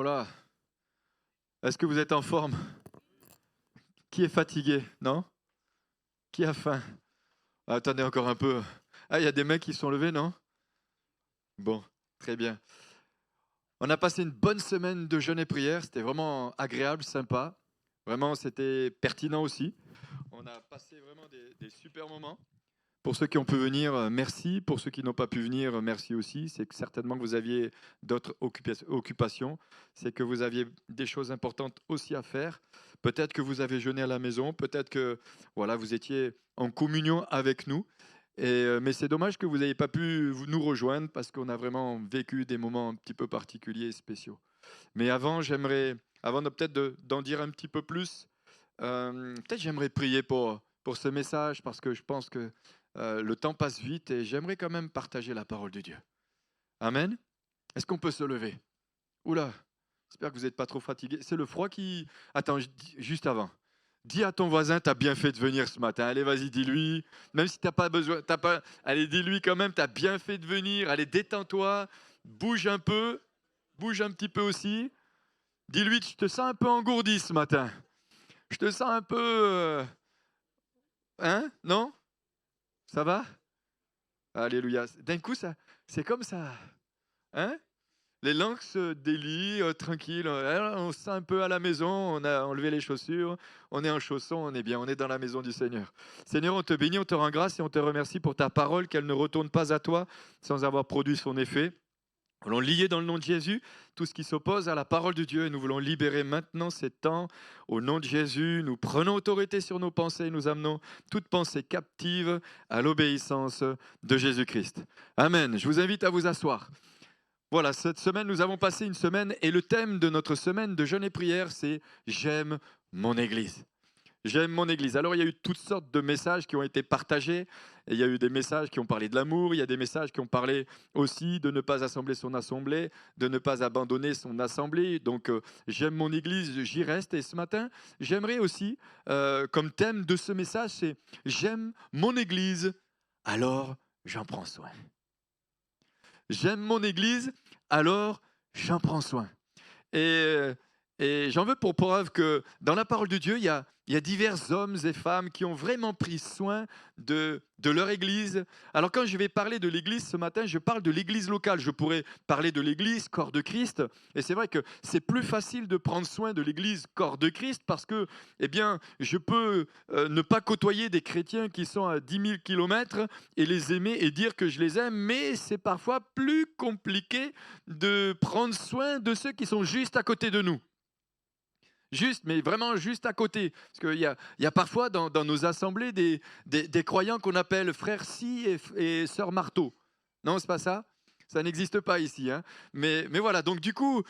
Voilà. Est-ce que vous êtes en forme? Qui est fatigué? Non? Qui a faim? Ah, attendez encore un peu. Ah, il y a des mecs qui sont levés, non? Bon, très bien. On a passé une bonne semaine de jeûne et prière. C'était vraiment agréable, sympa. Vraiment, c'était pertinent aussi. On a passé vraiment des super moments. Pour ceux qui ont pu venir, merci. Pour ceux qui n'ont pas pu venir, merci aussi. C'est que certainement que vous aviez d'autres occupations. C'est que vous aviez des choses importantes aussi à faire. Peut-être que vous avez jeûné à la maison. Peut-être que voilà, vous étiez en communion avec nous. Mais c'est dommage que vous n'ayez pas pu nous rejoindre parce qu'on a vraiment vécu des moments un petit peu particuliers et spéciaux. Mais avant d'en dire un petit peu plus, peut-être j'aimerais prier pour ce message parce que je pense que le temps passe vite et j'aimerais quand même partager la parole de Dieu. Amen. Est-ce qu'on peut se lever? Oula, j'espère que vous n'êtes pas trop fatigué. C'est le froid qui... Attends, juste avant. Dis à ton voisin, t'as bien fait de venir ce matin. Allez, vas-y, dis-lui. Même si t'as pas besoin, t'as pas... Allez, dis-lui quand même, t'as bien fait de venir. Allez, détends-toi, bouge un peu, bouge un petit peu aussi. Dis-lui, je te sens un peu engourdi ce matin. Je te sens un peu... Hein? Non? Ça va? Alléluia. D'un coup, c'est comme ça. Hein? Les langues se délient, tranquille. On se sent un peu à la maison, on a enlevé les chaussures, on est en chaussons, on est bien, on est dans la maison du Seigneur. Seigneur, on te bénit, on te rend grâce et on te remercie pour ta parole, qu'elle ne retourne pas à toi sans avoir produit son effet. Nous voulons lier dans le nom de Jésus tout ce qui s'oppose à la parole de Dieu et nous voulons libérer maintenant ces temps. Au nom de Jésus, nous prenons autorité sur nos pensées, nous amenons toute pensée captive à l'obéissance de Jésus-Christ. Amen. Je vous invite à vous asseoir. Voilà, cette semaine, nous avons passé une semaine et le thème de notre semaine de jeûne et prière, c'est « J'aime mon Église ». J'aime mon Église. Alors, il y a eu toutes sortes de messages qui ont été partagés. Et il y a eu des messages qui ont parlé de l'amour. Il y a des messages qui ont parlé aussi de ne pas assembler son assemblée, de ne pas abandonner son assemblée. Donc, j'aime mon Église, j'y reste. Et ce matin, j'aimerais aussi, comme thème de ce message, c'est « J'aime mon Église, alors j'en prends soin ». J'aime mon Église, alors j'en prends soin. Et, et j'en veux pour preuve que dans la parole de Dieu, il y a divers hommes et femmes qui ont vraiment pris soin de leur Église. Alors quand je vais parler de l'Église ce matin, je parle de l'Église locale. Je pourrais parler de l'Église, corps de Christ. Et c'est vrai que c'est plus facile de prendre soin de l'Église, corps de Christ, parce que eh bien, je peux ne pas côtoyer des chrétiens qui sont à 10 000 kilomètres et les aimer et dire que je les aime, mais c'est parfois plus compliqué de prendre soin de ceux qui sont juste à côté de nous. Juste, mais vraiment juste à côté. Parce qu'il y a parfois dans nos assemblées des croyants qu'on appelle frères Scie et sœurs Marteau. Non, c'est pas ça? Ça n'existe pas ici. Hein. Mais voilà, donc du coup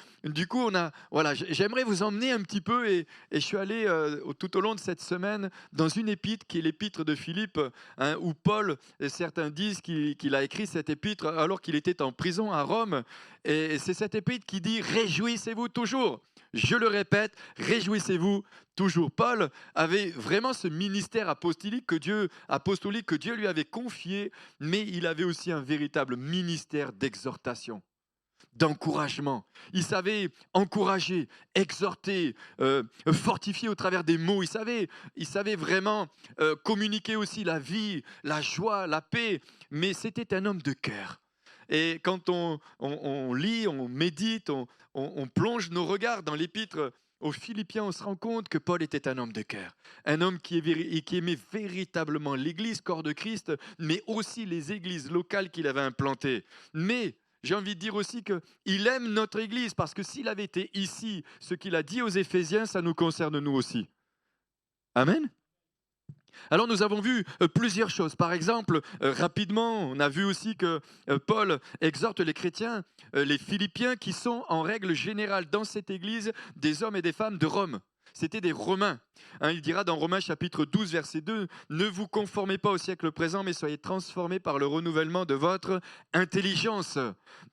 voilà, j'aimerais vous emmener un petit peu et je suis allé tout au long de cette semaine dans une épître qui est l'épître de Philippe, hein, où Paul, certains disent qu'il a écrit cette épître alors qu'il était en prison à Rome. Et c'est cette épître qui dit « Réjouissez-vous toujours ». Je le répète, réjouissez-vous toujours. Paul avait vraiment ce ministère apostolique que Dieu lui avait confié, mais il avait aussi un véritable ministère d'exhortation, d'encouragement. Il savait encourager, exhorter, fortifier au travers des mots. Il savait vraiment communiquer aussi la vie, la joie, la paix, mais c'était un homme de cœur. Et quand on lit, on médite, on plonge nos regards dans l'épître aux Philippiens, on se rend compte que Paul était un homme de cœur, un homme qui aimait véritablement l'Église, corps de Christ, mais aussi les églises locales qu'il avait implantées. Mais j'ai envie de dire aussi qu'il aime notre Église, parce que s'il avait été ici, ce qu'il a dit aux Éphésiens, ça nous concerne nous aussi. Amen. Alors nous avons vu plusieurs choses. Par exemple, rapidement, on a vu aussi que Paul exhorte les chrétiens, les Philippiens, qui sont en règle générale dans cette église des hommes et des femmes de Rome. C'était des Romains. Hein, il dira dans Romains chapitre 12, verset 2, « Ne vous conformez pas au siècle présent, mais soyez transformés par le renouvellement de votre intelligence. »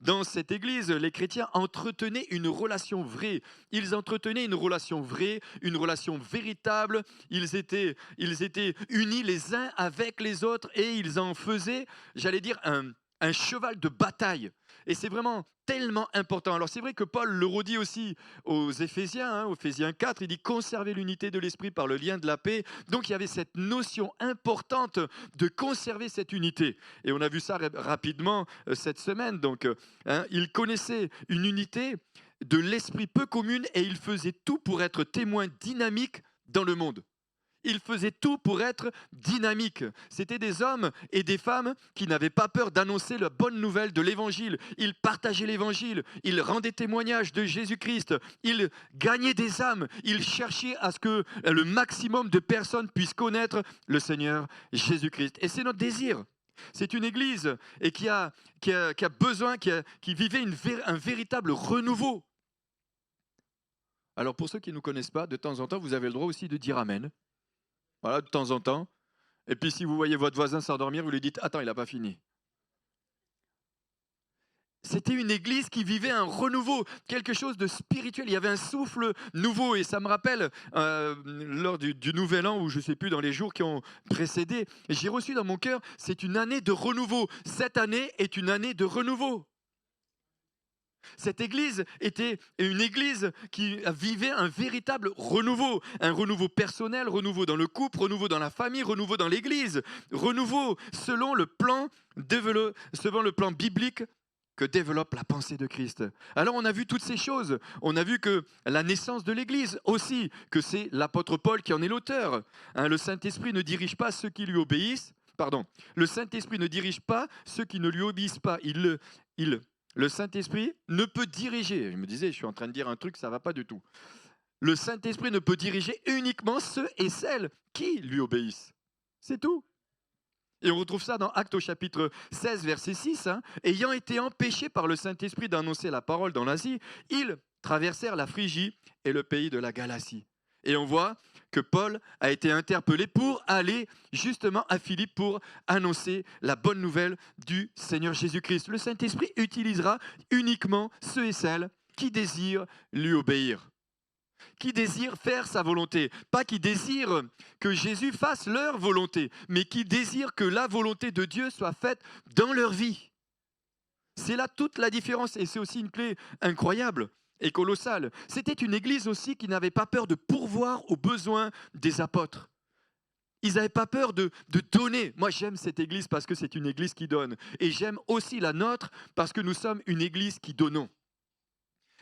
Dans cette église, les chrétiens entretenaient une relation vraie. Ils entretenaient une relation vraie, une relation véritable. Ils étaient unis les uns avec les autres et ils en faisaient, j'allais dire, un cheval de bataille. Et c'est vraiment tellement important. Alors c'est vrai que Paul le redit aussi aux Éphésiens, aux Éphésiens 4, il dit conserver l'unité de l'esprit par le lien de la paix. Donc il y avait cette notion importante de conserver cette unité. Et on a vu ça rapidement cette semaine. Donc il connaissait une unité de l'esprit peu commune et il faisait tout pour être témoin dynamique dans le monde. Ils faisaient tout pour être dynamiques. C'étaient des hommes et des femmes qui n'avaient pas peur d'annoncer la bonne nouvelle de l'Évangile. Ils partageaient l'Évangile, ils rendaient témoignage de Jésus-Christ, ils gagnaient des âmes, ils cherchaient à ce que le maximum de personnes puissent connaître le Seigneur Jésus-Christ. Et c'est notre désir. C'est une église et qui a besoin, qui vivait un véritable renouveau. Alors pour ceux qui ne nous connaissent pas, de temps en temps, vous avez le droit aussi de dire Amen. Voilà, de temps en temps. Et puis si vous voyez votre voisin s'endormir, vous lui dites « Attends, il n'a pas fini ». C'était une église qui vivait un renouveau, quelque chose de spirituel. Il y avait un souffle nouveau. Et ça me rappelle, lors du Nouvel An, ou je ne sais plus, dans les jours qui ont précédé, j'ai reçu dans mon cœur, c'est une année de renouveau. Cette année est une année de renouveau. Cette église était une église qui vivait un véritable renouveau. Un renouveau personnel, renouveau dans le couple, renouveau dans la famille, renouveau dans l'église. Renouveau selon le plan biblique que développe la pensée de Christ. Alors on a vu toutes ces choses. On a vu que la naissance de l'église aussi, que c'est l'apôtre Paul qui en est l'auteur. Le Saint-Esprit ne dirige pas ceux qui lui obéissent. Le Saint-Esprit ne dirige pas ceux qui ne lui obéissent pas. Le Saint-Esprit ne peut diriger. Je me disais, je suis en train de dire un truc, ça ne va pas du tout. Le Saint-Esprit ne peut diriger uniquement ceux et celles qui lui obéissent. C'est tout. Et on retrouve ça dans Actes au chapitre 16, verset 6. Ayant été empêchés par le Saint-Esprit d'annoncer la parole dans l'Asie, ils traversèrent la Phrygie et le pays de la Galatie. Et on voit que Paul a été interpellé pour aller justement à Philippe pour annoncer la bonne nouvelle du Seigneur Jésus-Christ. Le Saint-Esprit utilisera uniquement ceux et celles qui désirent lui obéir, qui désirent faire sa volonté. Pas qui désirent que Jésus fasse leur volonté, mais qui désirent que la volonté de Dieu soit faite dans leur vie. C'est là toute la différence et c'est aussi une clé incroyable et colossale. C'était une église aussi qui n'avait pas peur de pourvoir aux besoins des apôtres. Ils n'avaient pas peur de donner. Moi, j'aime cette église parce que c'est une église qui donne. Et j'aime aussi la nôtre parce que nous sommes une église qui donnons.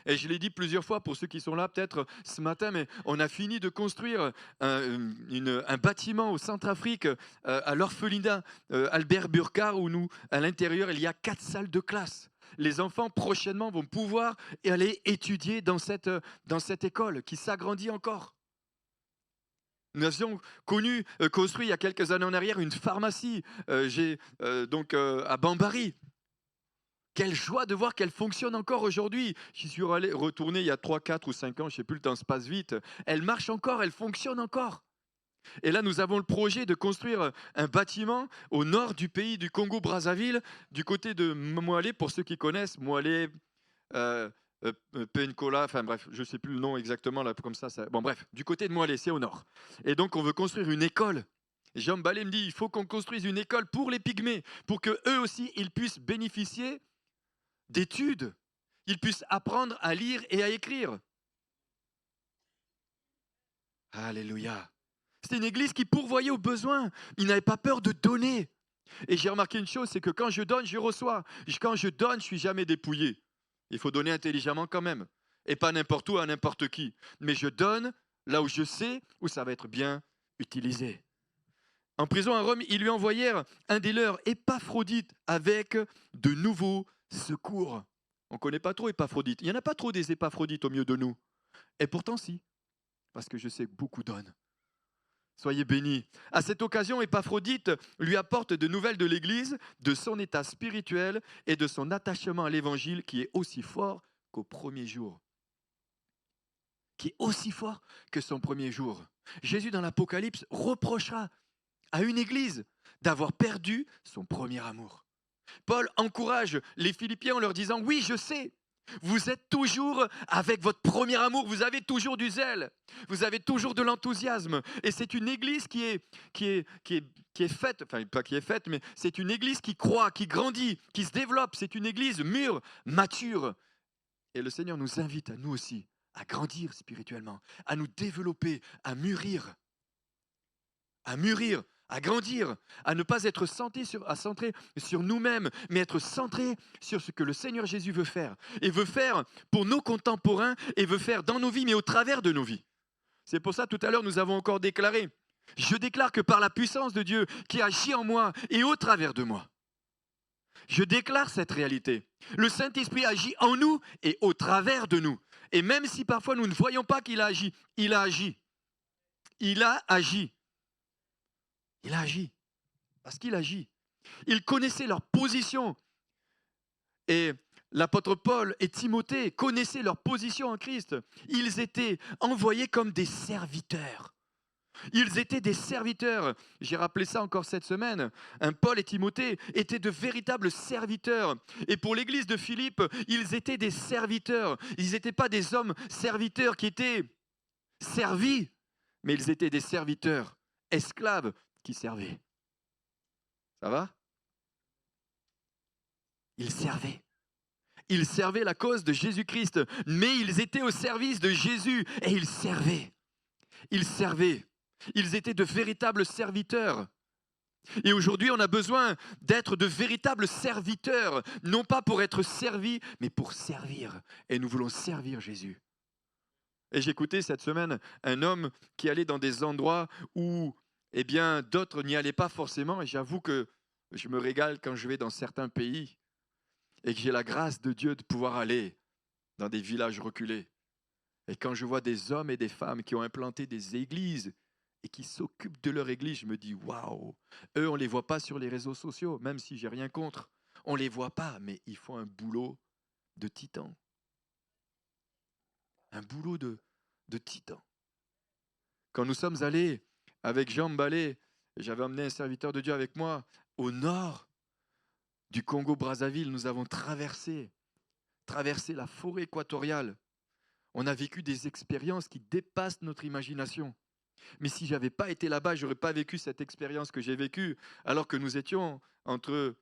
Et je l'ai dit plusieurs fois pour ceux qui sont là peut-être ce matin, mais on a fini de construire un bâtiment au Centrafrique, à l'orphelinat Albert Burkhardt, où nous, à l'intérieur, il y a 4 salles de classe. Les enfants prochainement vont pouvoir aller étudier dans cette école qui s'agrandit encore. Nous avions construit il y a quelques années en arrière une pharmacie à Bambari. Quelle joie de voir qu'elle fonctionne encore aujourd'hui. J'y suis retourné il y a 3, 4 ou 5 ans, je ne sais plus, le temps se passe vite. Elle marche encore, elle fonctionne encore. Et là, nous avons le projet de construire un bâtiment au nord du pays du Congo-Brazzaville, du côté de Moualé, pour ceux qui connaissent, Moualé, Penkola, enfin bref, je ne sais plus le nom exactement, là, comme ça. Bon bref, du côté de Moualé, c'est au nord. Et donc, on veut construire une école. Jean Balé me dit, il faut qu'on construise une école pour les pygmées, pour qu'eux aussi, ils puissent bénéficier d'études, ils puissent apprendre à lire et à écrire. Alléluia. C'était une église qui pourvoyait aux besoins. Ils n'avaient pas peur de donner. Et j'ai remarqué une chose, c'est que quand je donne, je reçois. Quand je donne, je ne suis jamais dépouillé. Il faut donner intelligemment quand même. Et pas n'importe où à n'importe qui. Mais je donne là où je sais où ça va être bien utilisé. En prison à Rome, ils lui envoyèrent un des leurs, Épaphrodite, avec de nouveaux secours. On ne connaît pas trop Épaphrodite. Il n'y en a pas trop des Épaphrodites au milieu de nous. Et pourtant si, parce que je sais que beaucoup donnent. Soyez bénis. À cette occasion, Épaphrodite lui apporte de nouvelles de l'Église, de son état spirituel et de son attachement à l'Évangile qui est aussi fort qu'au premier jour. Qui est aussi fort que son premier jour. Jésus, dans l'Apocalypse, reprochera à une Église d'avoir perdu son premier amour. Paul encourage les Philippiens en leur disant « Oui, je sais Vous êtes toujours avec votre premier amour, vous avez toujours du zèle, vous avez toujours de l'enthousiasme. Et c'est une église qui est faite, enfin pas qui est faite, mais c'est une église qui croît, qui grandit, qui se développe. C'est une église mûre, mature. Et le Seigneur nous invite à nous aussi à grandir spirituellement, à nous développer, à mûrir, à grandir, à ne pas être centré sur nous-mêmes, mais être centré sur ce que le Seigneur Jésus veut faire. Et veut faire pour nos contemporains, et veut faire dans nos vies, mais au travers de nos vies. C'est pour ça, tout à l'heure, nous avons encore déclaré, je déclare que par la puissance de Dieu qui agit en moi et au travers de moi, je déclare cette réalité. Le Saint-Esprit agit en nous et au travers de nous. Et même si parfois nous ne voyons pas qu'il a agi, il a agi. Il a agi. Il a agi. Parce qu'il agit. Il connaissait leur position. Et l'apôtre Paul et Timothée connaissaient leur position en Christ. Ils étaient envoyés comme des serviteurs. Ils étaient des serviteurs. J'ai rappelé ça encore cette semaine. Paul et Timothée étaient de véritables serviteurs. Et pour l'église de Philippe, ils étaient des serviteurs. Ils n'étaient pas des hommes serviteurs qui étaient servis, mais ils étaient des serviteurs, esclaves qui servaient. Ça va? Ils servaient. Ils servaient la cause de Jésus-Christ, mais ils étaient au service de Jésus et ils servaient. Ils servaient. Ils étaient de véritables serviteurs. Et aujourd'hui, on a besoin d'être de véritables serviteurs, non pas pour être servis, mais pour servir. Et nous voulons servir Jésus. Et j'écoutais cette semaine un homme qui allait dans des endroits où eh bien, d'autres n'y allaient pas forcément. Et j'avoue que je me régale quand je vais dans certains pays et que j'ai la grâce de Dieu de pouvoir aller dans des villages reculés. Et quand je vois des hommes et des femmes qui ont implanté des églises et qui s'occupent de leur église, je me dis waouh, eux on ne les voit pas sur les réseaux sociaux, même si j'ai rien contre. On ne les voit pas, mais ils font un boulot de titan. Un boulot de titan. Quand nous sommes allés avec Jean Mbalé, j'avais emmené un serviteur de Dieu avec moi, au nord du Congo-Brazzaville, nous avons traversé la forêt équatoriale. On a vécu des expériences qui dépassent notre imagination. Mais si je n'avais pas été là-bas, je n'aurais pas vécu cette expérience que j'ai vécue, alors que nous étions entre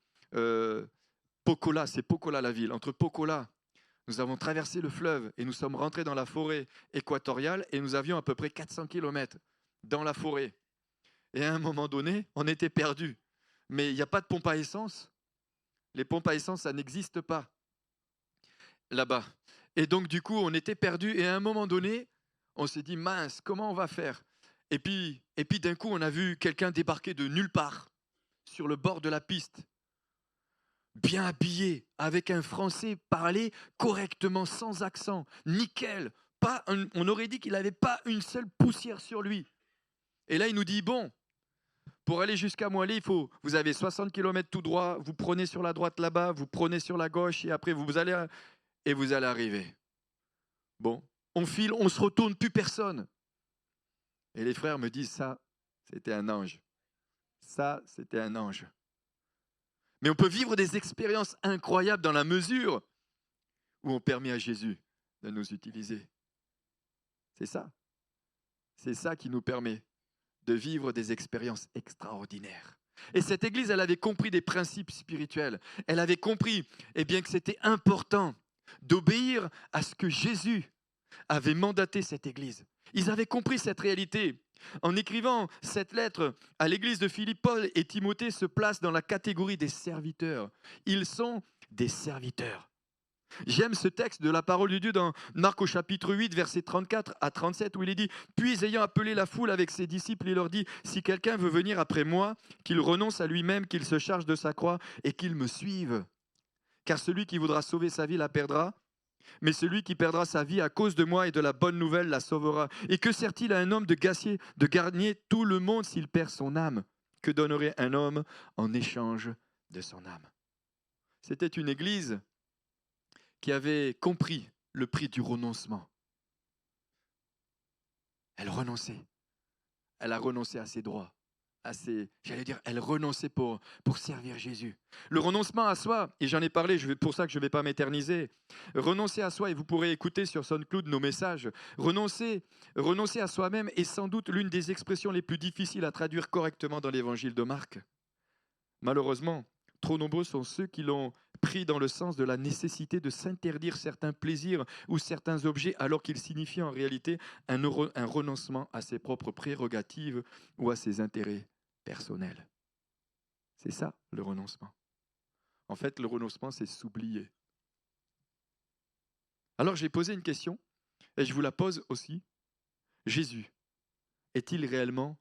Pokola, c'est Pokola la ville, entre Pokola, nous avons traversé le fleuve et nous sommes rentrés dans la forêt équatoriale et nous avions à peu près 400 km dans la forêt. Et à un moment donné, on était perdus. Mais il n'y a pas de pompe à essence. Les pompes à essence, ça n'existe pas là-bas. Et donc, du coup, on était perdus. Et à un moment donné, on s'est dit, mince, comment on va faire ? Et puis d'un coup, on a vu quelqu'un débarquer de nulle part, sur le bord de la piste, bien habillé, avec un français parlé correctement, sans accent, nickel. On aurait dit qu'il n'avait pas une seule poussière sur lui. Et là, il nous dit, bon, pour aller jusqu'à Moilé, vous avez 60 km tout droit, vous prenez sur la droite là-bas, vous prenez sur la gauche, et après, vous allez arriver. Bon, on file, on se retourne, plus personne. Et les frères me disent, ça, c'était un ange. Ça, c'était un ange. Mais on peut vivre des expériences incroyables dans la mesure où on permet à Jésus de nous utiliser. C'est ça. C'est ça qui nous permet de vivre des expériences extraordinaires. Et cette église, elle avait compris des principes spirituels. Elle avait compris que c'était important d'obéir à ce que Jésus avait mandaté cette église. Ils avaient compris cette réalité. En écrivant cette lettre à l'église de Philippe, Paul et Timothée se placent dans la catégorie des serviteurs. Ils sont des serviteurs. J'aime ce texte de la parole de Dieu dans Marc au chapitre 8, versets 34 à 37, où il est dit « Puis ayant appelé la foule avec ses disciples, il leur dit « Si quelqu'un veut venir après moi, qu'il renonce à lui-même, qu'il se charge de sa croix et qu'il me suive. Car celui qui voudra sauver sa vie la perdra, mais celui qui perdra sa vie à cause de moi et de la bonne nouvelle la sauvera. Et que sert-il à un homme de gagner tout le monde s'il perd son âme? Que donnerait un homme en échange de son âme ?» C'était une église qui avait compris le prix du renoncement. Elle renonçait. Elle a renoncé à ses droits. elle renonçait pour servir Jésus. Le renoncement à soi, et j'en ai parlé, pour ça que je ne vais pas m'éterniser, renoncer à soi, et vous pourrez écouter sur SoundCloud nos messages, renoncer à soi-même est sans doute l'une des expressions les plus difficiles à traduire correctement dans l'évangile de Marc. Malheureusement, trop nombreux sont ceux qui l'ont pris dans le sens de la nécessité de s'interdire certains plaisirs ou certains objets, alors qu'ils signifient en réalité un renoncement à ses propres prérogatives ou à ses intérêts personnels. C'est ça, le renoncement. En fait, le renoncement, c'est s'oublier. Alors, j'ai posé une question, et je vous la pose aussi. Jésus est-il réellement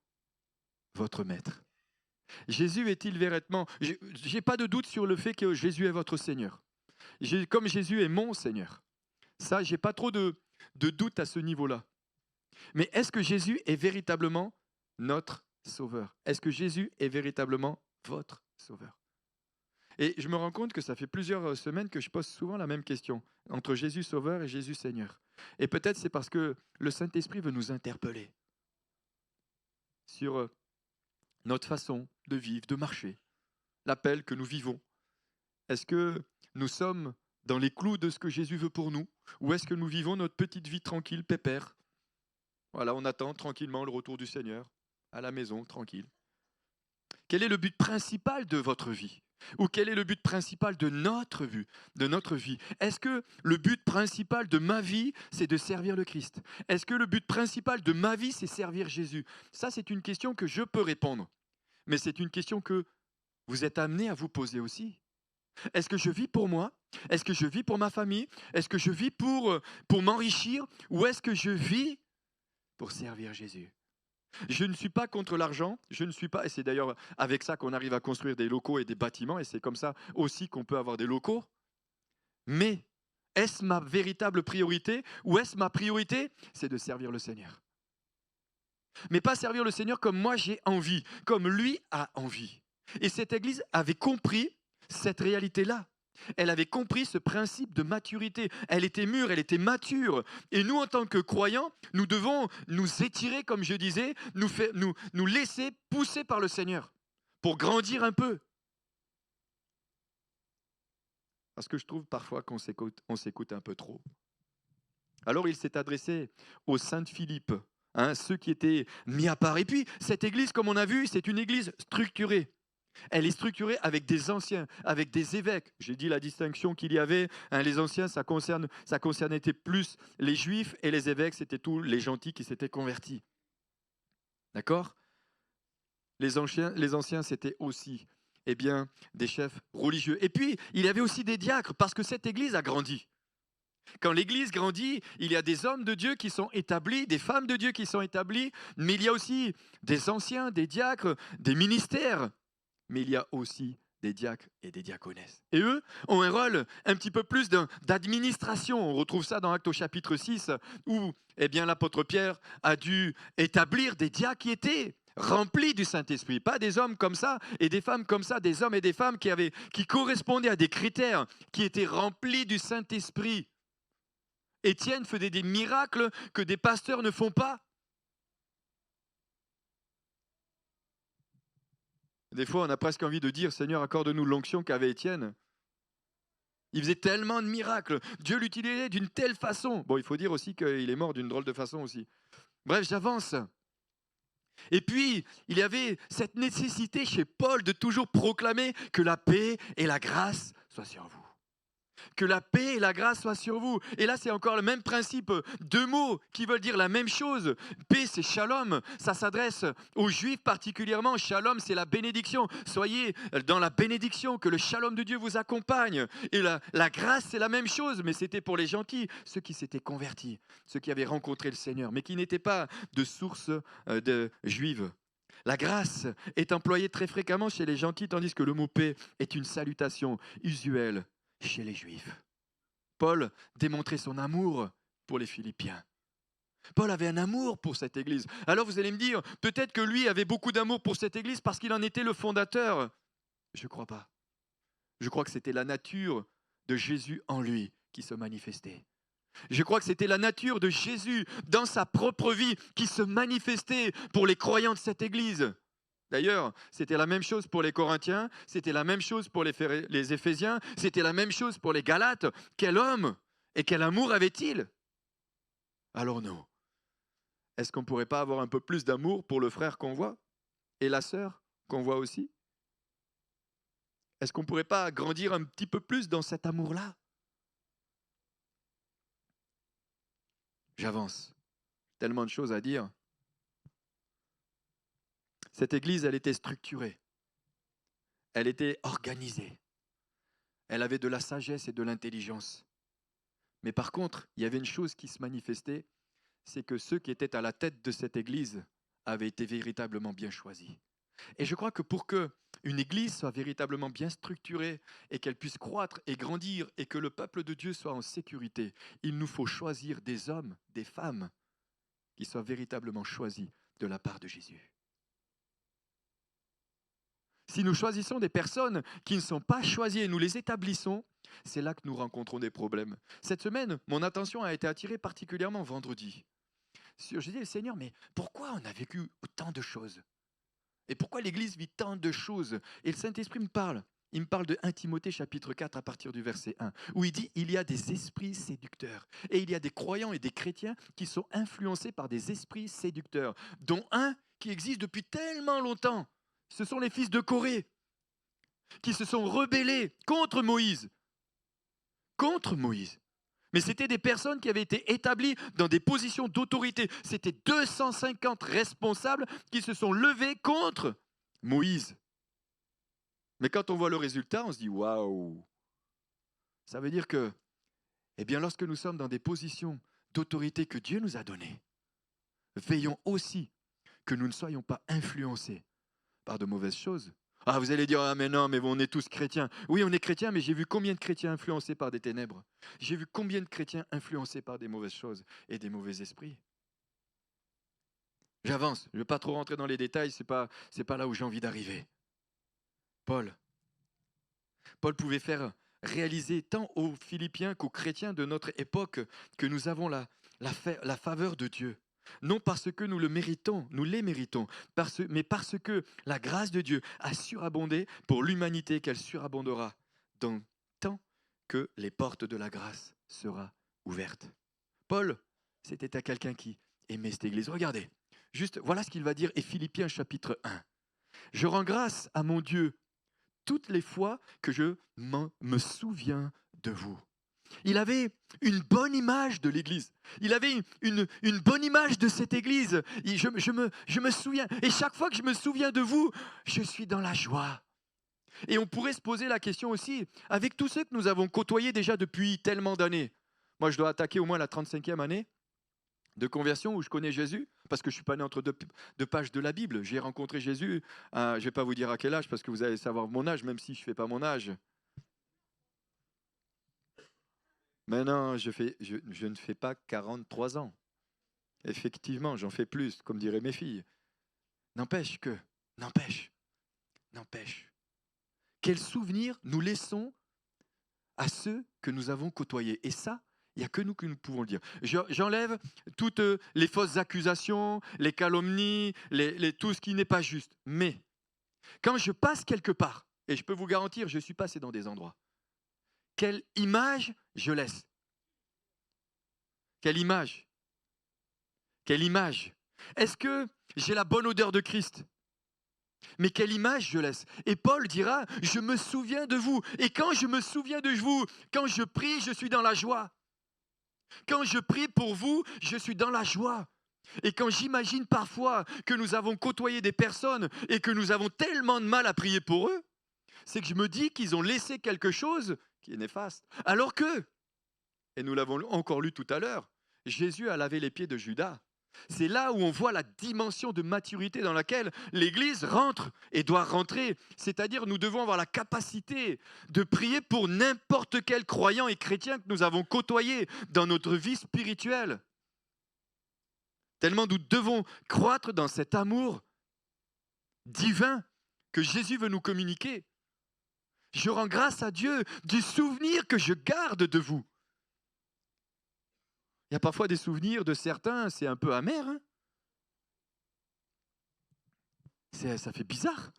votre maître ? Jésus est-il véritablement... Je n'ai pas de doute sur le fait que Jésus est votre Seigneur. Comme Jésus est mon Seigneur. Ça, je n'ai pas trop de doute à ce niveau-là. Mais est-ce que Jésus est véritablement notre Sauveur ? Est-ce que Jésus est véritablement votre Sauveur ? Et je me rends compte que ça fait plusieurs semaines que je pose souvent la même question, entre Jésus Sauveur et Jésus Seigneur. Et peut-être c'est parce que le Saint-Esprit veut nous interpeller sur notre façon de vivre, de marcher, l'appel que nous vivons. Est-ce que nous sommes dans les clous de ce que Jésus veut pour nous, ou est-ce que nous vivons notre petite vie tranquille, pépère ? Voilà, on attend tranquillement le retour du Seigneur, à la maison, tranquille. Quel est le but principal de votre vie ? Ou quel est le but principal de notre vie ? Est-ce que le but principal de ma vie, c'est de servir le Christ ? Est-ce que le but principal de ma vie, c'est servir Jésus ? Ça, c'est une question que je peux répondre. Mais c'est une question que vous êtes amené à vous poser aussi. Est-ce que je vis pour moi ? Est-ce que je vis pour ma famille ? Est-ce que je vis pour m'enrichir ? Ou est-ce que je vis pour servir Jésus ? Je ne suis pas contre l'argent, et c'est d'ailleurs avec ça qu'on arrive à construire des locaux et des bâtiments, et c'est comme ça aussi qu'on peut avoir des locaux. Mais est-ce ma véritable priorité, ou est-ce ma priorité, c'est de servir le Seigneur ? Mais pas servir le Seigneur comme moi j'ai envie, comme lui a envie. Et cette Église avait compris cette réalité-là. Elle avait compris ce principe de maturité. Elle était mûre, elle était mature. Et nous, en tant que croyants, nous devons nous étirer, comme je disais, nous laisser pousser par le Seigneur pour grandir un peu. Parce que je trouve parfois qu'on s'écoute un peu trop. Alors il s'est adressé aux saints de Philippe, ceux qui étaient mis à part. Et puis, cette église, comme on a vu, c'est une église structurée. Elle est structurée avec des anciens, avec des évêques. J'ai dit la distinction qu'il y avait. Les anciens, ça concernait plus les juifs, et les évêques, c'était tous les gentils qui s'étaient convertis. D'accord ? Les anciens, c'était aussi des chefs religieux. Et puis, il y avait aussi des diacres, parce que cette église a grandi. Quand l'église grandit, il y a des hommes de Dieu qui sont établis, des femmes de Dieu qui sont établies, mais il y a aussi des anciens, des diacres, des ministères. Mais il y a aussi des diacres et des diaconesses. Et eux ont un rôle un petit peu plus d'administration. On retrouve ça dans Actes au chapitre 6, où l'apôtre Pierre a dû établir des diacres qui étaient remplis du Saint-Esprit. Pas des hommes comme ça et des femmes comme ça, des hommes et des femmes qui correspondaient à des critères, qui étaient remplis du Saint-Esprit. Étienne faisait des miracles que des pasteurs ne font pas. Des fois, on a presque envie de dire, Seigneur, accorde-nous l'onction qu'avait Étienne. Il faisait tellement de miracles. Dieu l'utilisait d'une telle façon. Bon, il faut dire aussi qu'il est mort d'une drôle de façon aussi. Bref, j'avance. Et puis, il y avait cette nécessité chez Paul de toujours proclamer que la paix et la grâce soient sur vous. Que la paix et la grâce soient sur vous. Et là, c'est encore le même principe. Deux mots qui veulent dire la même chose. Paix, c'est shalom. Ça s'adresse aux Juifs particulièrement. Shalom, c'est la bénédiction. Soyez dans la bénédiction, que le shalom de Dieu vous accompagne. Et la grâce, c'est la même chose, mais c'était pour les gentils, ceux qui s'étaient convertis, ceux qui avaient rencontré le Seigneur, mais qui n'étaient pas de source juive. La grâce est employée très fréquemment chez les gentils, tandis que le mot paix est une salutation usuelle chez les Juifs. Paul démontrait son amour pour les Philippiens. Paul avait un amour pour cette église. Alors vous allez me dire, peut-être que lui avait beaucoup d'amour pour cette église parce qu'il en était le fondateur. Je ne crois pas. Je crois que c'était la nature de Jésus en lui qui se manifestait. Je crois que c'était la nature de Jésus dans sa propre vie qui se manifestait pour les croyants de cette église. D'ailleurs, c'était la même chose pour les Corinthiens, c'était la même chose pour les Éphésiens, c'était la même chose pour les Galates. Quel homme et quel amour avait-il? Alors non. Est-ce qu'on ne pourrait pas avoir un peu plus d'amour pour le frère qu'on voit et la sœur qu'on voit aussi? Est-ce qu'on ne pourrait pas grandir un petit peu plus dans cet amour-là? J'avance. Tellement de choses à dire. Cette église, elle était structurée. Elle était organisée. Elle avait de la sagesse et de l'intelligence. Mais par contre, il y avait une chose qui se manifestait, c'est que ceux qui étaient à la tête de cette église avaient été véritablement bien choisis. Et je crois que pour que une église soit véritablement bien structurée et qu'elle puisse croître et grandir et que le peuple de Dieu soit en sécurité, il nous faut choisir des hommes, des femmes qui soient véritablement choisis de la part de Jésus. Si nous choisissons des personnes qui ne sont pas choisies et nous les établissons, c'est là que nous rencontrons des problèmes. Cette semaine, mon attention a été attirée particulièrement vendredi. Je dis, Seigneur, mais pourquoi on a vécu autant de choses? Et pourquoi l'Église vit tant de choses? Et le Saint-Esprit me parle. Il me parle de 1 Timothée chapitre 4 à partir du verset 1, où il dit, il y a des esprits séducteurs. Et il y a des croyants et des chrétiens qui sont influencés par des esprits séducteurs, dont un qui existe depuis tellement longtemps. Ce sont les fils de Corée, qui se sont rebellés contre Moïse. Contre Moïse. Mais c'était des personnes qui avaient été établies dans des positions d'autorité. C'était 250 responsables qui se sont levés contre Moïse. Mais quand on voit le résultat, on se dit waouh. Ça veut dire que, eh bien, lorsque nous sommes dans des positions d'autorité que Dieu nous a données, veillons aussi que nous ne soyons pas influencés par de mauvaises choses. Ah, vous allez dire, ah mais non, mais on est tous chrétiens. Oui, on est chrétiens, mais j'ai vu combien de chrétiens influencés par des ténèbres? J'ai vu combien de chrétiens influencés par des mauvaises choses et des mauvais esprits? J'avance, je ne vais pas trop rentrer dans les détails, c'est pas là où j'ai envie d'arriver. Paul pouvait faire réaliser tant aux Philippiens qu'aux chrétiens de notre époque que nous avons la faveur de Dieu. Non parce que nous le méritons, nous les méritons, mais parce que la grâce de Dieu a surabondé pour l'humanité, qu'elle surabondera dans tant que les portes de la grâce seront ouvertes. Paul, c'était à quelqu'un qui aimait cette église. Regardez, juste voilà ce qu'il va dire, et Philippiens chapitre 1. Je rends grâce à mon Dieu toutes les fois que je me souviens de vous. Il avait une bonne image de l'Église. Il avait une bonne image de cette Église. Je me souviens. Et chaque fois que je me souviens de vous, je suis dans la joie. Et on pourrait se poser la question aussi, avec tous ceux que nous avons côtoyés déjà depuis tellement d'années. Moi, je dois attaquer au moins la 35e année de conversion où je connais Jésus, parce que je ne suis pas né entre deux pages de la Bible. J'ai rencontré Jésus, je ne vais pas vous dire à quel âge, parce que vous allez savoir mon âge, même si je ne fais pas mon âge. Mais non, je ne fais pas 43 ans. Effectivement, j'en fais plus, comme diraient mes filles. N'empêche, quel souvenir nous laissons à ceux que nous avons côtoyés. Et ça, il n'y a que nous pouvons le dire. J'enlève toutes les fausses accusations, les calomnies, tout ce qui n'est pas juste. Mais quand je passe quelque part, et je peux vous garantir, je suis passé dans des endroits, quelle image je laisse? Quelle image? Quelle image? Est-ce que j'ai la bonne odeur de Christ? Mais quelle image je laisse? Et Paul dira, je me souviens de vous. Et quand je me souviens de vous, quand je prie, je suis dans la joie. Quand je prie pour vous, je suis dans la joie. Et quand j'imagine parfois que nous avons côtoyé des personnes et que nous avons tellement de mal à prier pour eux, c'est que je me dis qu'ils ont laissé quelque chose qui est néfaste. Alors que, et nous l'avons encore lu tout à l'heure, Jésus a lavé les pieds de Judas. C'est là où on voit la dimension de maturité dans laquelle l'Église rentre et doit rentrer. C'est-à-dire nous devons avoir la capacité de prier pour n'importe quel croyant et chrétien que nous avons côtoyé dans notre vie spirituelle. Tellement nous devons croître dans cet amour divin que Jésus veut nous communiquer. Je rends grâce à Dieu du souvenir que je garde de vous. Il y a parfois des souvenirs de certains, c'est un peu amer. Hein? ça fait bizarre.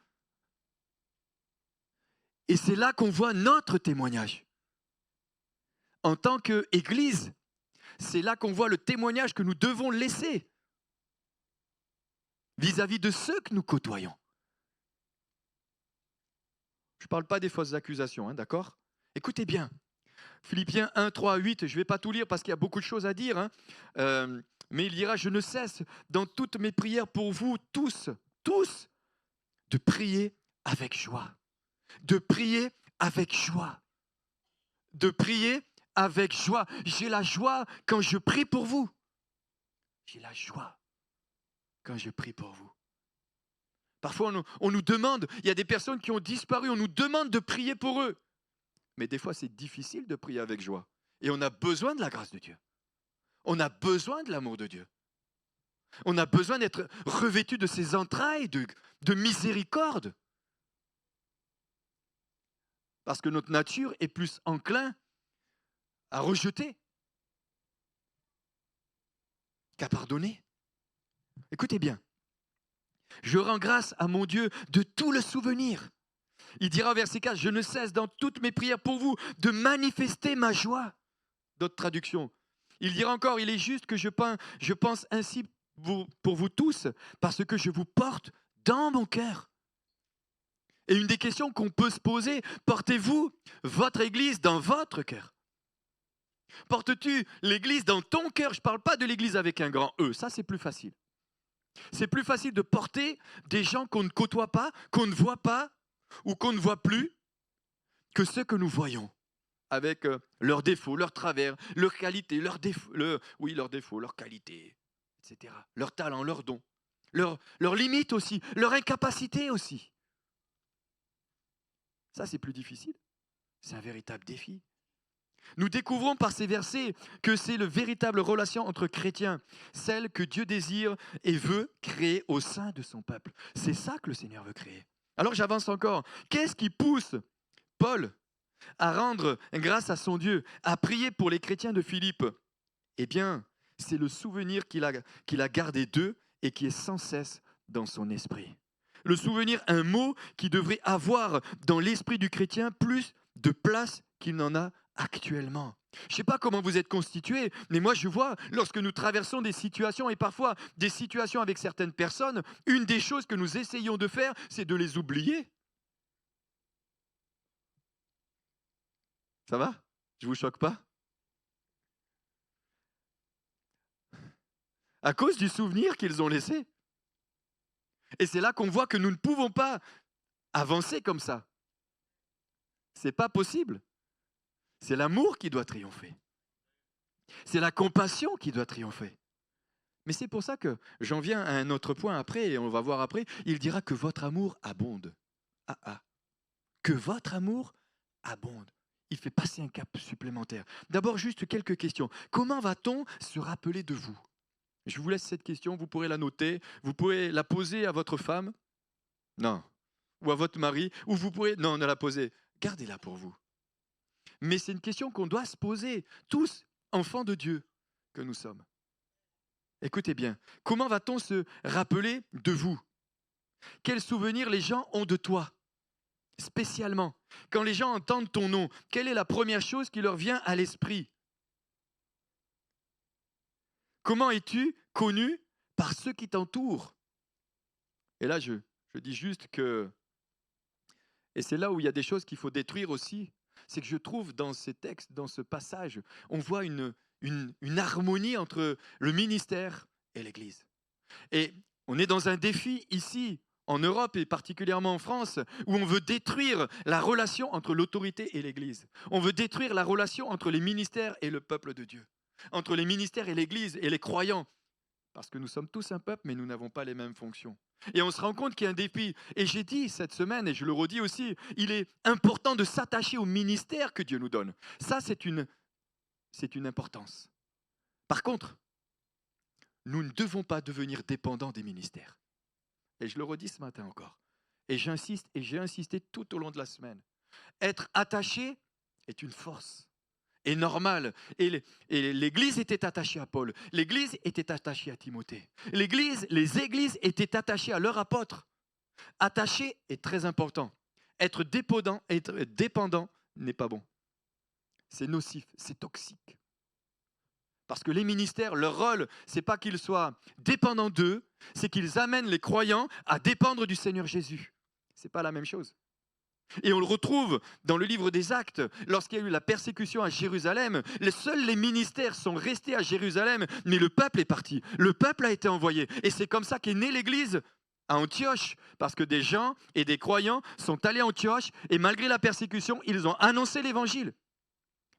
Et c'est là qu'on voit notre témoignage. En tant qu'Église, c'est là qu'on voit le témoignage que nous devons laisser vis-à-vis de ceux que nous côtoyons. Je ne parle pas des fausses accusations, hein, d'accord ? Écoutez bien, Philippiens 1, 3, 8, je ne vais pas tout lire parce qu'il y a beaucoup de choses à dire, hein, mais il dira, je ne cesse dans toutes mes prières pour vous tous, de prier avec joie. De prier avec joie. De prier avec joie. J'ai la joie quand je prie pour vous. J'ai la joie quand je prie pour vous. Parfois, on nous demande, il y a des personnes qui ont disparu, on nous demande de prier pour eux. Mais des fois, c'est difficile de prier avec joie. Et on a besoin de la grâce de Dieu. On a besoin de l'amour de Dieu. On a besoin d'être revêtu de ses entrailles, de miséricorde. Parce que notre nature est plus enclin à rejeter qu'à pardonner. Écoutez bien. Je rends grâce à mon Dieu de tout le souvenir. Il dira au verset 4, je ne cesse dans toutes mes prières pour vous de manifester ma joie. D'autres traductions. Il dira encore, il est juste que je pense ainsi pour vous tous, parce que je vous porte dans mon cœur. Et une des questions qu'on peut se poser, portez-vous votre Église dans votre cœur? Portes-tu l'Église dans ton cœur? Je ne parle pas de l'Église avec un grand E, ça c'est plus facile. C'est plus facile de porter des gens qu'on ne côtoie pas, qu'on ne voit pas ou qu'on ne voit plus que ceux que nous voyons avec leurs défauts, leurs travers, leurs qualités, leurs défauts, leurs qualités, etc. Leurs talents, leurs dons, leurs limites aussi, leurs incapacités aussi. Ça, c'est plus difficile. C'est un véritable défi. Nous découvrons par ces versets que c'est la véritable relation entre chrétiens, celle que Dieu désire et veut créer au sein de son peuple. C'est ça que le Seigneur veut créer. Alors j'avance encore. Qu'est-ce qui pousse Paul à rendre grâce à son Dieu, à prier pour les chrétiens de Philippe? Eh bien, c'est le souvenir qu'il a gardé d'eux et qui est sans cesse dans son esprit. Le souvenir, un mot qui devrait avoir dans l'esprit du chrétien plus de place qu'il n'en a actuellement. Je ne sais pas comment vous êtes constitués, mais moi je vois, lorsque nous traversons des situations, et parfois des situations avec certaines personnes, une des choses que nous essayons de faire, c'est de les oublier. Ça va? Je ne vous choque pas? À cause du souvenir qu'ils ont laissé. Et c'est là qu'on voit que nous ne pouvons pas avancer comme ça. Ce n'est pas possible. C'est l'amour qui doit triompher. C'est la compassion qui doit triompher. Mais c'est pour ça que j'en viens à un autre point après, et on va voir après, il dira que votre amour abonde. Que votre amour abonde. Il fait passer un cap supplémentaire. D'abord, juste quelques questions. Comment va-t-on se rappeler de vous? Je vous laisse cette question, vous pourrez la noter, vous pouvez la poser à votre femme, non, ou à votre mari, ou vous pourrez, non, ne la poser, gardez-la pour vous. Mais c'est une question qu'on doit se poser, tous enfants de Dieu que nous sommes. Écoutez bien, comment va-t-on se rappeler de vous? Quels souvenirs les gens ont de toi? Spécialement, quand les gens entendent ton nom, quelle est la première chose qui leur vient à l'esprit? Comment es-tu connu par ceux qui t'entourent? Et là, je dis juste que, et c'est là où il y a des choses qu'il faut détruire aussi, c'est que je trouve dans ces textes, dans ce passage, on voit une harmonie entre le ministère et l'Église. Et on est dans un défi ici, en Europe et particulièrement en France, où on veut détruire la relation entre l'autorité et l'Église. On veut détruire la relation entre les ministères et le peuple de Dieu, entre les ministères et l'Église et les croyants. Parce que nous sommes tous un peuple, mais nous n'avons pas les mêmes fonctions. Et on se rend compte qu'il y a un défi. Et j'ai dit cette semaine, et je le redis aussi, il est important de s'attacher au ministère que Dieu nous donne. Ça, c'est une importance. Par contre, nous ne devons pas devenir dépendants des ministères. Et je le redis ce matin encore. Et j'insiste, et j'ai insisté tout au long de la semaine. Être attaché est une force. Est normal. Et l'Église était attachée à Paul. L'Église était attachée à Timothée. Les églises étaient attachées à leurs apôtres. Attaché est très important. Être dépendant n'est pas bon. C'est nocif, c'est toxique. Parce que les ministères, leur rôle, c'est pas qu'ils soient dépendants d'eux, c'est qu'ils amènent les croyants à dépendre du Seigneur Jésus. C'est pas la même chose. Et on le retrouve dans le livre des Actes, lorsqu'il y a eu la persécution à Jérusalem, seuls les ministères sont restés à Jérusalem, mais le peuple est parti, le peuple a été envoyé. Et c'est comme ça qu'est née l'Église à Antioche, parce que des gens et des croyants sont allés à Antioche, et malgré la persécution, ils ont annoncé l'Évangile.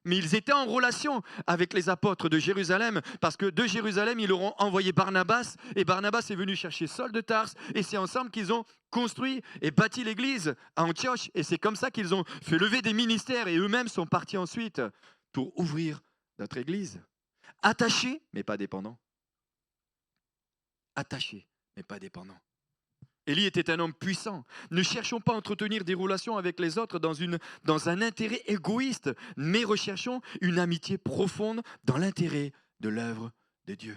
Mais ils étaient en relation avec les apôtres de Jérusalem, parce que de Jérusalem, ils leur ont envoyé Barnabas, et Barnabas est venu chercher Saul de Tarse, et c'est ensemble qu'ils ont construit et bâti l'église à Antioche, et c'est comme ça qu'ils ont fait lever des ministères, et eux-mêmes sont partis ensuite pour ouvrir notre église. Attachés, mais pas dépendants. Attachés, mais pas dépendants. Élie était un homme puissant. Ne cherchons pas à entretenir des relations avec les autres dans un intérêt égoïste, mais recherchons une amitié profonde dans l'intérêt de l'œuvre de Dieu.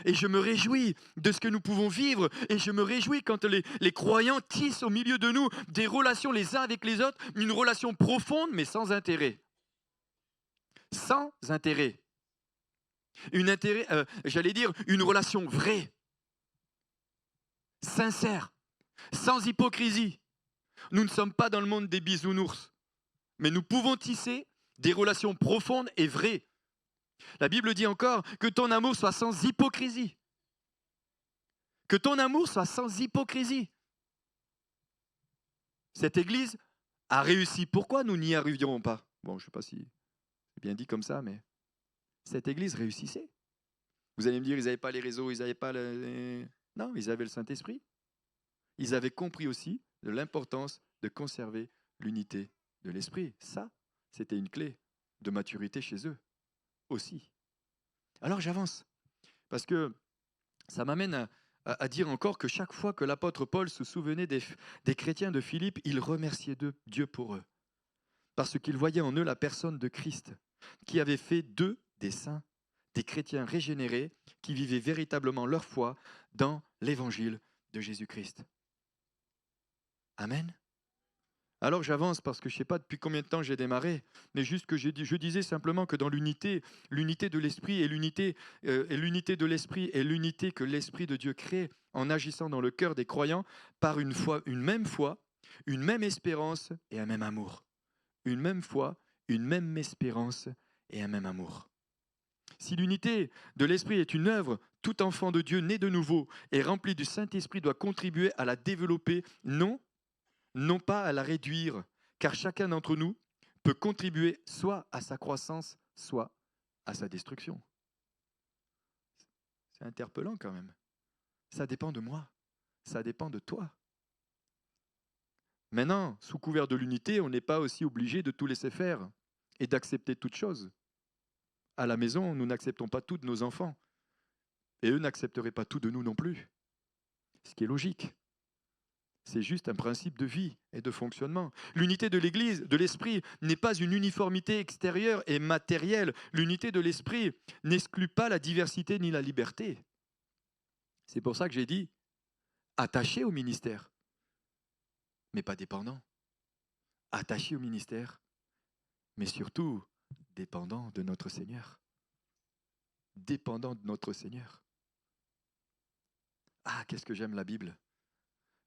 Et je me réjouis de ce que nous pouvons vivre, et je me réjouis quand les croyants tissent au milieu de nous des relations les uns avec les autres, une relation profonde mais sans intérêt. Sans intérêt. Une relation vraie. Sincère, sans hypocrisie. Nous ne sommes pas dans le monde des bisounours, mais nous pouvons tisser des relations profondes et vraies. La Bible dit encore que ton amour soit sans hypocrisie. Que ton amour soit sans hypocrisie. Cette Église a réussi. Pourquoi nous n'y arrivions pas? Bon, je ne sais pas si c'est bien dit comme ça, mais cette Église réussissait. Vous allez me dire, ils n'avaient pas les réseaux, ils n'avaient pas Non, ils avaient le Saint-Esprit. Ils avaient compris aussi de l'importance de conserver l'unité de l'esprit. Ça, c'était une clé de maturité chez eux aussi. Alors j'avance, parce que ça m'amène à dire encore que chaque fois que l'apôtre Paul se souvenait des chrétiens de Philippe, il remerciait Dieu pour eux, parce qu'il voyait en eux la personne de Christ, qui avait fait d'eux des saints, des chrétiens régénérés, qui vivaient véritablement leur foi dans l'évangile de Jésus-Christ. Amen. Alors j'avance parce que je ne sais pas depuis combien de temps j'ai démarré, mais juste que je disais simplement que dans l'unité de l'esprit et l'unité de l'esprit et l'unité que l'Esprit de Dieu crée en agissant dans le cœur des croyants par une foi, une même espérance et un même amour. Une même foi, une même espérance et un même amour. Si l'unité de l'esprit est une œuvre, tout enfant de Dieu né de nouveau et rempli du Saint-Esprit doit contribuer à la développer, non pas à la réduire, car chacun d'entre nous peut contribuer soit à sa croissance, soit à sa destruction. C'est interpellant quand même. Ça dépend de moi, ça dépend de toi. Maintenant, sous couvert de l'unité, on n'est pas aussi obligé de tout laisser faire et d'accepter toutes choses. À la maison, nous n'acceptons pas tout de nos enfants, et eux n'accepteraient pas tout de nous non plus, ce qui est logique. C'est juste un principe de vie et de fonctionnement. L'unité de l'Église, de l'Esprit, n'est pas une uniformité extérieure et matérielle. L'unité de l'Esprit n'exclut pas la diversité ni la liberté. C'est pour ça que j'ai dit attaché au ministère, mais pas dépendant. Attaché au ministère, mais surtout dépendant de notre Seigneur. Dépendant de notre Seigneur. Ah, qu'est-ce que j'aime la Bible!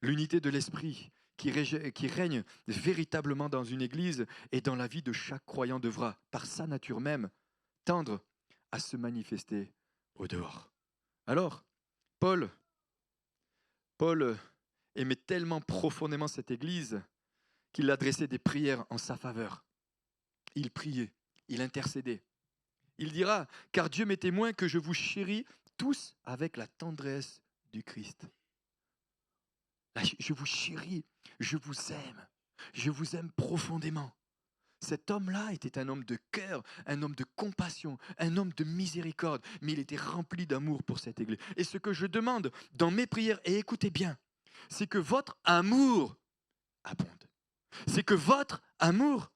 L'unité de l'esprit qui règne véritablement dans une église et dans la vie de chaque croyant devra, par sa nature même, tendre à se manifester au dehors. Alors, Paul aimait tellement profondément cette église qu'il adressait des prières en sa faveur. Il priait, il intercédait. Il dira, car Dieu m'est témoin que je vous chéris tous avec la tendresse du Christ. Là, je vous chéris, je vous aime profondément. Cet homme-là était un homme de cœur, un homme de compassion, un homme de miséricorde, mais il était rempli d'amour pour cette église. Et ce que je demande dans mes prières, et écoutez bien, c'est que votre amour abonde. C'est que votre amour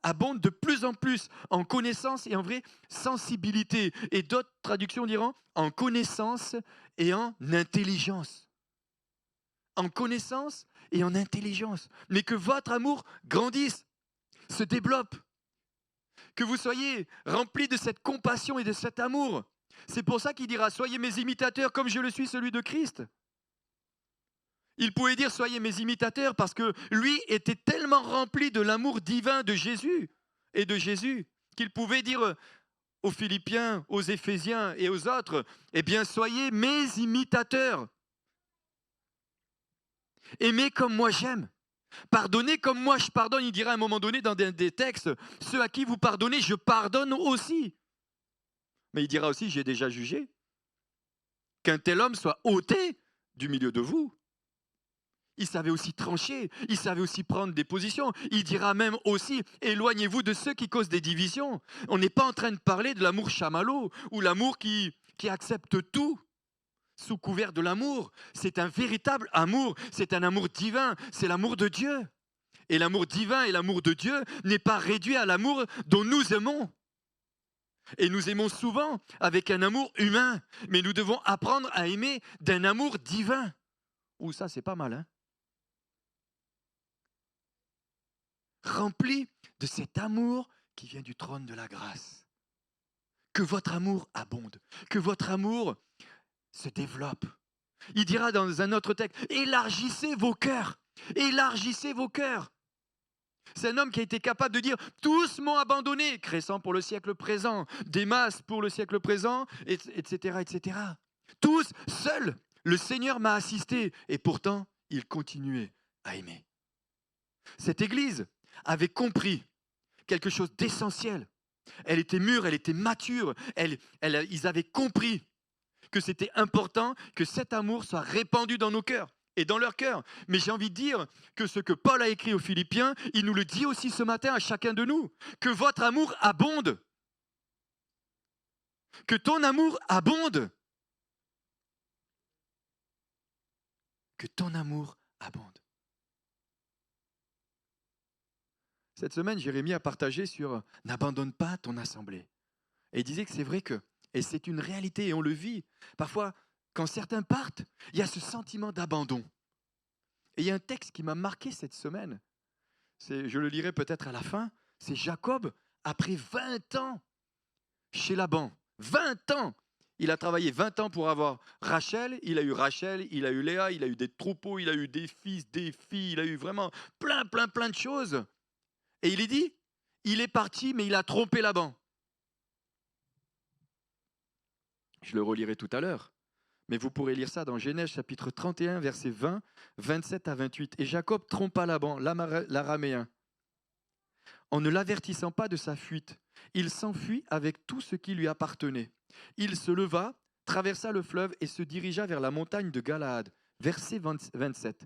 abonde de plus en plus en connaissance et en vraie sensibilité. Et d'autres traductions diront en connaissance et en intelligence. en connaissance et en intelligence. Mais que votre amour grandisse, se développe, que vous soyez remplis de cette compassion et de cet amour. C'est pour ça qu'il dira, soyez mes imitateurs comme je le suis celui de Christ. Il pouvait dire, soyez mes imitateurs parce que lui était tellement rempli de l'amour divin de Jésus et de Jésus qu'il pouvait dire aux Philippiens, aux Éphésiens et aux autres, eh bien, soyez mes imitateurs. Aimez comme moi j'aime. Pardonnez comme moi je pardonne. Il dira à un moment donné dans des textes, ceux à qui vous pardonnez, je pardonne aussi. Mais il dira aussi, j'ai déjà jugé qu'un tel homme soit ôté du milieu de vous. Il savait aussi trancher, il savait aussi prendre des positions. Il dira même aussi, éloignez-vous de ceux qui causent des divisions. On n'est pas en train de parler de l'amour chamallow ou l'amour qui accepte tout sous couvert de l'amour. C'est un véritable amour, c'est un amour divin, c'est l'amour de Dieu. Et l'amour divin et l'amour de Dieu n'est pas réduit à l'amour dont nous aimons. Et nous aimons souvent avec un amour humain, mais nous devons apprendre à aimer d'un amour divin. Ouh, ça c'est pas mal, hein? Rempli de cet amour qui vient du trône de la grâce. Que votre amour abonde, que votre amour se développe. Il dira dans un autre texte, élargissez vos cœurs, élargissez vos cœurs. C'est un homme qui a été capable de dire, tous m'ont abandonné, Crescent pour le siècle présent, Démas pour le siècle présent, etc., etc. Tous, seuls, le Seigneur m'a assisté, et pourtant, il continuait à aimer. Cette Église avait compris quelque chose d'essentiel. Elle était mûre, elle était mature, ils avaient compris que c'était important que cet amour soit répandu dans nos cœurs et dans leur cœur. Mais j'ai envie de dire que ce que Paul a écrit aux Philippiens, il nous le dit aussi ce matin à chacun de nous, que votre amour abonde, que ton amour abonde, que ton amour abonde. Cette semaine, Jérémie a partagé sur « N'abandonne pas ton assemblée ». Et il disait que c'est vrai que, et c'est une réalité et on le vit, parfois quand certains partent, il y a ce sentiment d'abandon. Et il y a un texte qui m'a marqué cette semaine, je le lirai peut-être à la fin, c'est Jacob, après 20 ans chez Laban, 20 ans. Il a travaillé 20 ans pour avoir Rachel, il a eu Léa, il a eu des troupeaux, il a eu des fils, des filles, il a eu vraiment plein de choses. Et il est dit, il est parti mais il a trompé Laban. Je le relirai tout à l'heure. Mais vous pourrez lire ça dans Genèse chapitre 31, versets 20, 27 à 28. Et Jacob trompa Laban, l'araméen, en ne l'avertissant pas de sa fuite. Il s'enfuit avec tout ce qui lui appartenait. Il se leva, traversa le fleuve et se dirigea vers la montagne de Galaad. Verset 27.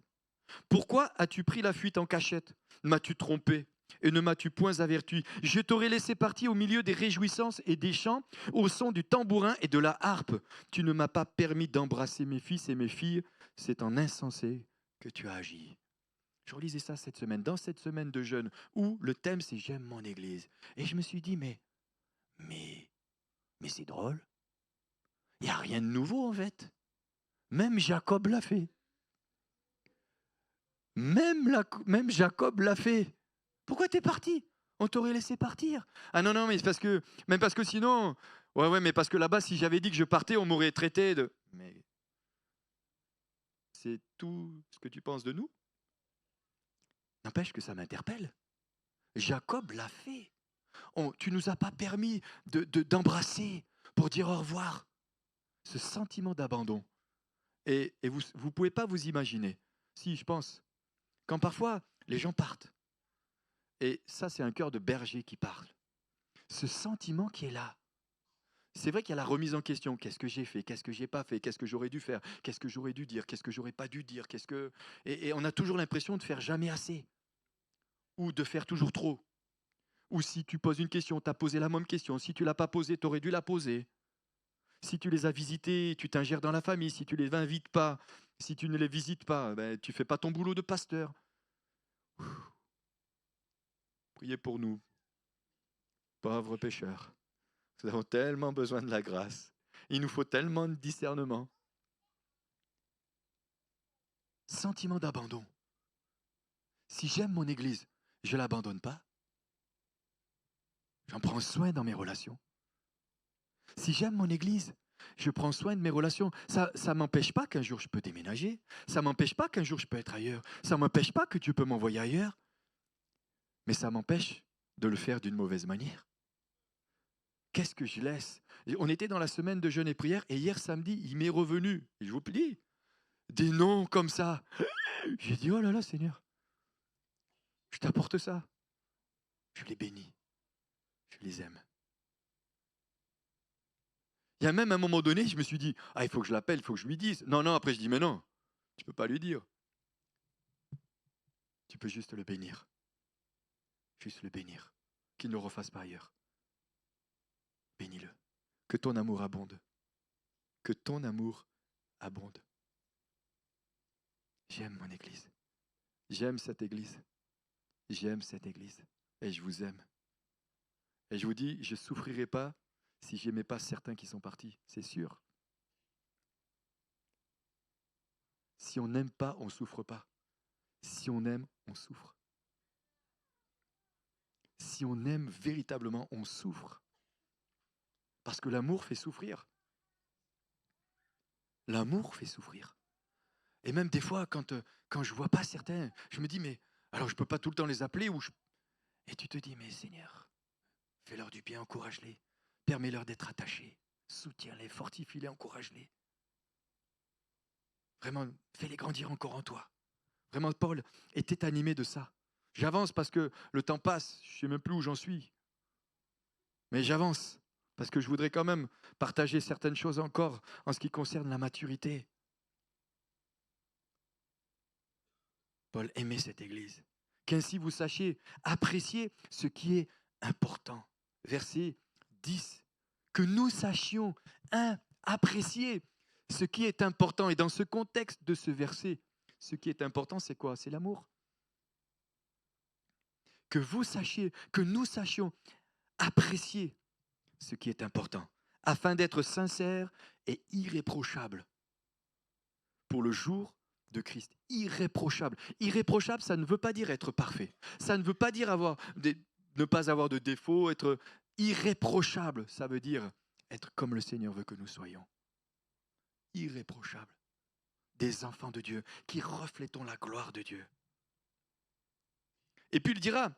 Pourquoi as-tu pris la fuite en cachette? M'as-tu trompé et ne m'as-tu point averti? Je t'aurais laissé partir au milieu des réjouissances et des chants, au son du tambourin et de la harpe. Tu ne m'as pas permis d'embrasser mes fils et mes filles. C'est en insensé que tu as agi. Je relisais ça cette semaine, dans cette semaine de jeûne, où le thème c'est j'aime mon église. Et je me suis dit, mais c'est drôle. Il n'y a rien de nouveau en fait. Même Jacob l'a fait. Même Jacob l'a fait. Pourquoi t'es parti? On t'aurait laissé partir. Ah non, non, mais c'est parce que sinon, ouais, mais parce que là-bas, si j'avais dit que je partais, on m'aurait traité de... Mais c'est tout ce que tu penses de nous? N'empêche que ça m'interpelle. Jacob l'a fait. Tu nous as pas permis d'embrasser pour dire au revoir. Ce sentiment d'abandon. Et vous ne pouvez pas vous imaginer. Si, je pense. Quand parfois, les gens partent. Et ça, c'est un cœur de berger qui parle. Ce sentiment qui est là. C'est vrai qu'il y a la remise en question. Qu'est-ce que j'ai fait? Qu'est-ce que j'ai pas fait? Qu'est-ce que j'aurais dû faire? Qu'est-ce que j'aurais dû dire? Qu'est-ce que j'aurais pas dû dire? Et on a toujours l'impression de faire jamais assez. Ou de faire toujours trop. Ou si tu poses une question, tu as posé la même question. Si tu ne l'as pas posée, tu aurais dû la poser. Si tu les as visités, tu t'ingères dans la famille. Si tu ne les invites pas, si tu ne les visites pas, tu ne fais pas ton boulot de pasteur. Priez pour nous, pauvres pécheurs. Nous avons tellement besoin de la grâce. Il nous faut tellement de discernement. Sentiment d'abandon. Si j'aime mon église, je ne l'abandonne pas. J'en prends soin dans mes relations. Si j'aime mon église, je prends soin de mes relations. Ça ne m'empêche pas qu'un jour je peux déménager. Ça ne m'empêche pas qu'un jour je peux être ailleurs. Ça ne m'empêche pas que Dieu peut m'envoyer ailleurs. Mais ça m'empêche de le faire d'une mauvaise manière. Qu'est-ce que je laisse? On était dans la semaine de jeûne et prière et hier samedi, il m'est revenu, et je vous dis, des noms comme ça. J'ai dit, oh là là Seigneur, je t'apporte ça. Je les bénis, je les aime. Il y a même un moment donné, je me suis dit, ah il faut que je l'appelle, il faut que je lui dise. Non, après je dis, mais non, tu ne peux pas lui dire. Tu peux juste le bénir. Juste le bénir. Qu'il ne le refasse pas ailleurs. Bénis-le. Que ton amour abonde. Que ton amour abonde. J'aime mon église. J'aime cette église. J'aime cette église. Et je vous aime. Et je vous dis, je ne souffrirai pas si je n'aimais pas certains qui sont partis. C'est sûr. Si on n'aime pas, on ne souffre pas. Si on aime, on souffre. Si on aime véritablement, on souffre. Parce que l'amour fait souffrir. L'amour fait souffrir. Et même des fois, quand je ne vois pas certains, je me dis, mais alors je ne peux pas tout le temps les appeler. Et tu te dis, mais Seigneur, fais-leur du bien, encourage-les. Permets-leur d'être attachés. Soutiens-les, fortifie-les, encourage-les. Vraiment, fais-les grandir encore en toi. Vraiment, Paul était animé de ça. J'avance parce que le temps passe, je ne sais même plus où j'en suis. Mais j'avance parce que je voudrais quand même partager certaines choses encore en ce qui concerne la maturité. Paul aimait cette église. Qu'ainsi vous sachiez apprécier ce qui est important. Verset 10. Que nous sachions apprécier ce qui est important. Et dans ce contexte de ce verset, ce qui est important, c'est quoi? C'est l'amour. Que vous sachiez, que nous sachions apprécier ce qui est important, afin d'être sincères et irréprochables pour le jour de Christ. Irréprochable. Irréprochable, ça ne veut pas dire être parfait. Ça ne veut pas dire ne pas avoir de défauts. Être irréprochable, ça veut dire être comme le Seigneur veut que nous soyons. Irréprochable. Des enfants de Dieu qui reflétons la gloire de Dieu. Et puis il dira,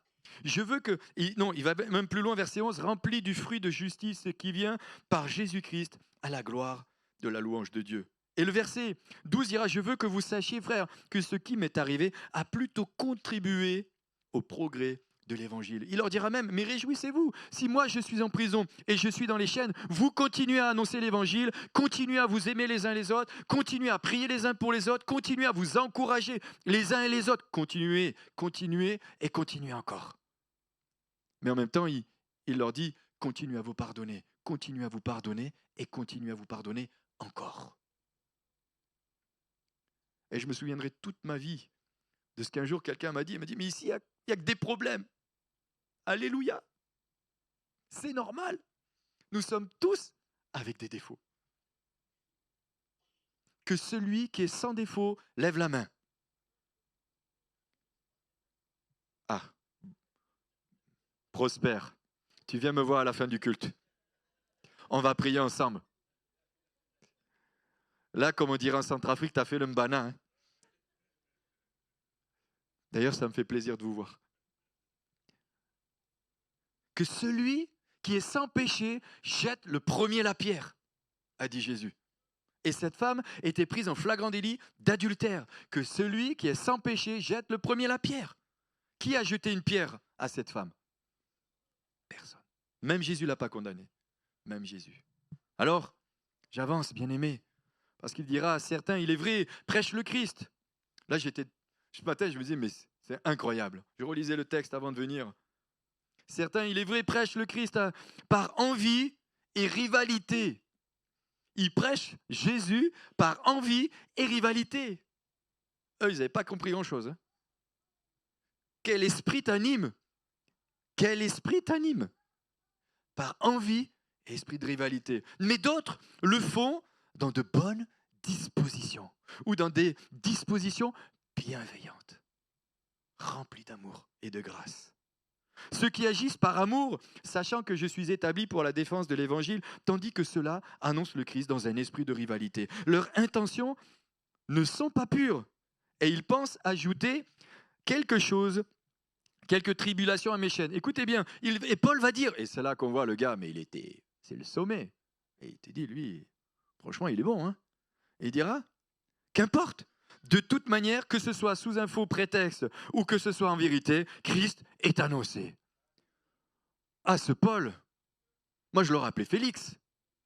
je veux que, non, il va même plus loin, verset 11, rempli du fruit de justice qui vient par Jésus-Christ à la gloire de la louange de Dieu. Et le verset 12 dira, je veux que vous sachiez, frères, que ce qui m'est arrivé a plutôt contribué au progrès de l'évangile. Il leur dira même, mais réjouissez-vous, si moi je suis en prison et je suis dans les chaînes, vous continuez à annoncer l'évangile, continuez à vous aimer les uns les autres, continuez à prier les uns pour les autres, continuez à vous encourager les uns et les autres, continuez et continuez encore. Mais en même temps, il leur dit, continuez à vous pardonner et continuez à vous pardonner encore. Et je me souviendrai toute ma vie de ce qu'un jour quelqu'un m'a dit. Il m'a dit, mais ici, il n'y a que des problèmes. Alléluia. C'est normal. Nous sommes tous avec des défauts. Que celui qui est sans défaut lève la main. Ah, Prosper, tu viens me voir à la fin du culte. On va prier ensemble. Là, comme on dirait en Centrafrique, tu as fait le mbana. Hein. D'ailleurs, ça me fait plaisir de vous voir. Que celui qui est sans péché jette le premier la pierre, a dit Jésus. Et cette femme était prise en flagrant délit d'adultère. Que celui qui est sans péché jette le premier la pierre. Qui a jeté une pierre à cette femme? Personne. Même Jésus ne l'a pas condamnée. Même Jésus. Alors, j'avance, bien-aimé, parce qu'il dira à certains, il est vrai, prêche le Christ. Là, ce matin, je me disais, mais c'est incroyable. Je relisais le texte avant de venir. Certains, il est vrai, prêchent le Christ par envie et rivalité. Ils prêchent Jésus par envie et rivalité. Eux, ils n'avaient pas compris grand-chose. Hein. Quel esprit t'anime? Quel esprit t'anime? Par envie et esprit de rivalité. Mais d'autres le font dans de bonnes dispositions ou dans des dispositions bienveillantes, remplies d'amour et de grâce. Ceux qui agissent par amour, sachant que je suis établi pour la défense de l'évangile, tandis que ceux-là annoncent le Christ dans un esprit de rivalité. Leurs intentions ne sont pas pures et ils pensent ajouter quelque chose, quelques tribulations à mes chaînes. Écoutez bien, et Paul va dire, et c'est là qu'on voit le gars, mais c'est le sommet. Et il te dit, lui, franchement, il est bon. Hein, et il dira, qu'importe, de toute manière, que ce soit sous un faux prétexte ou que ce soit en vérité, Christ est annoncé. Ah, ce Paul, moi je l'aurais appelé Félix.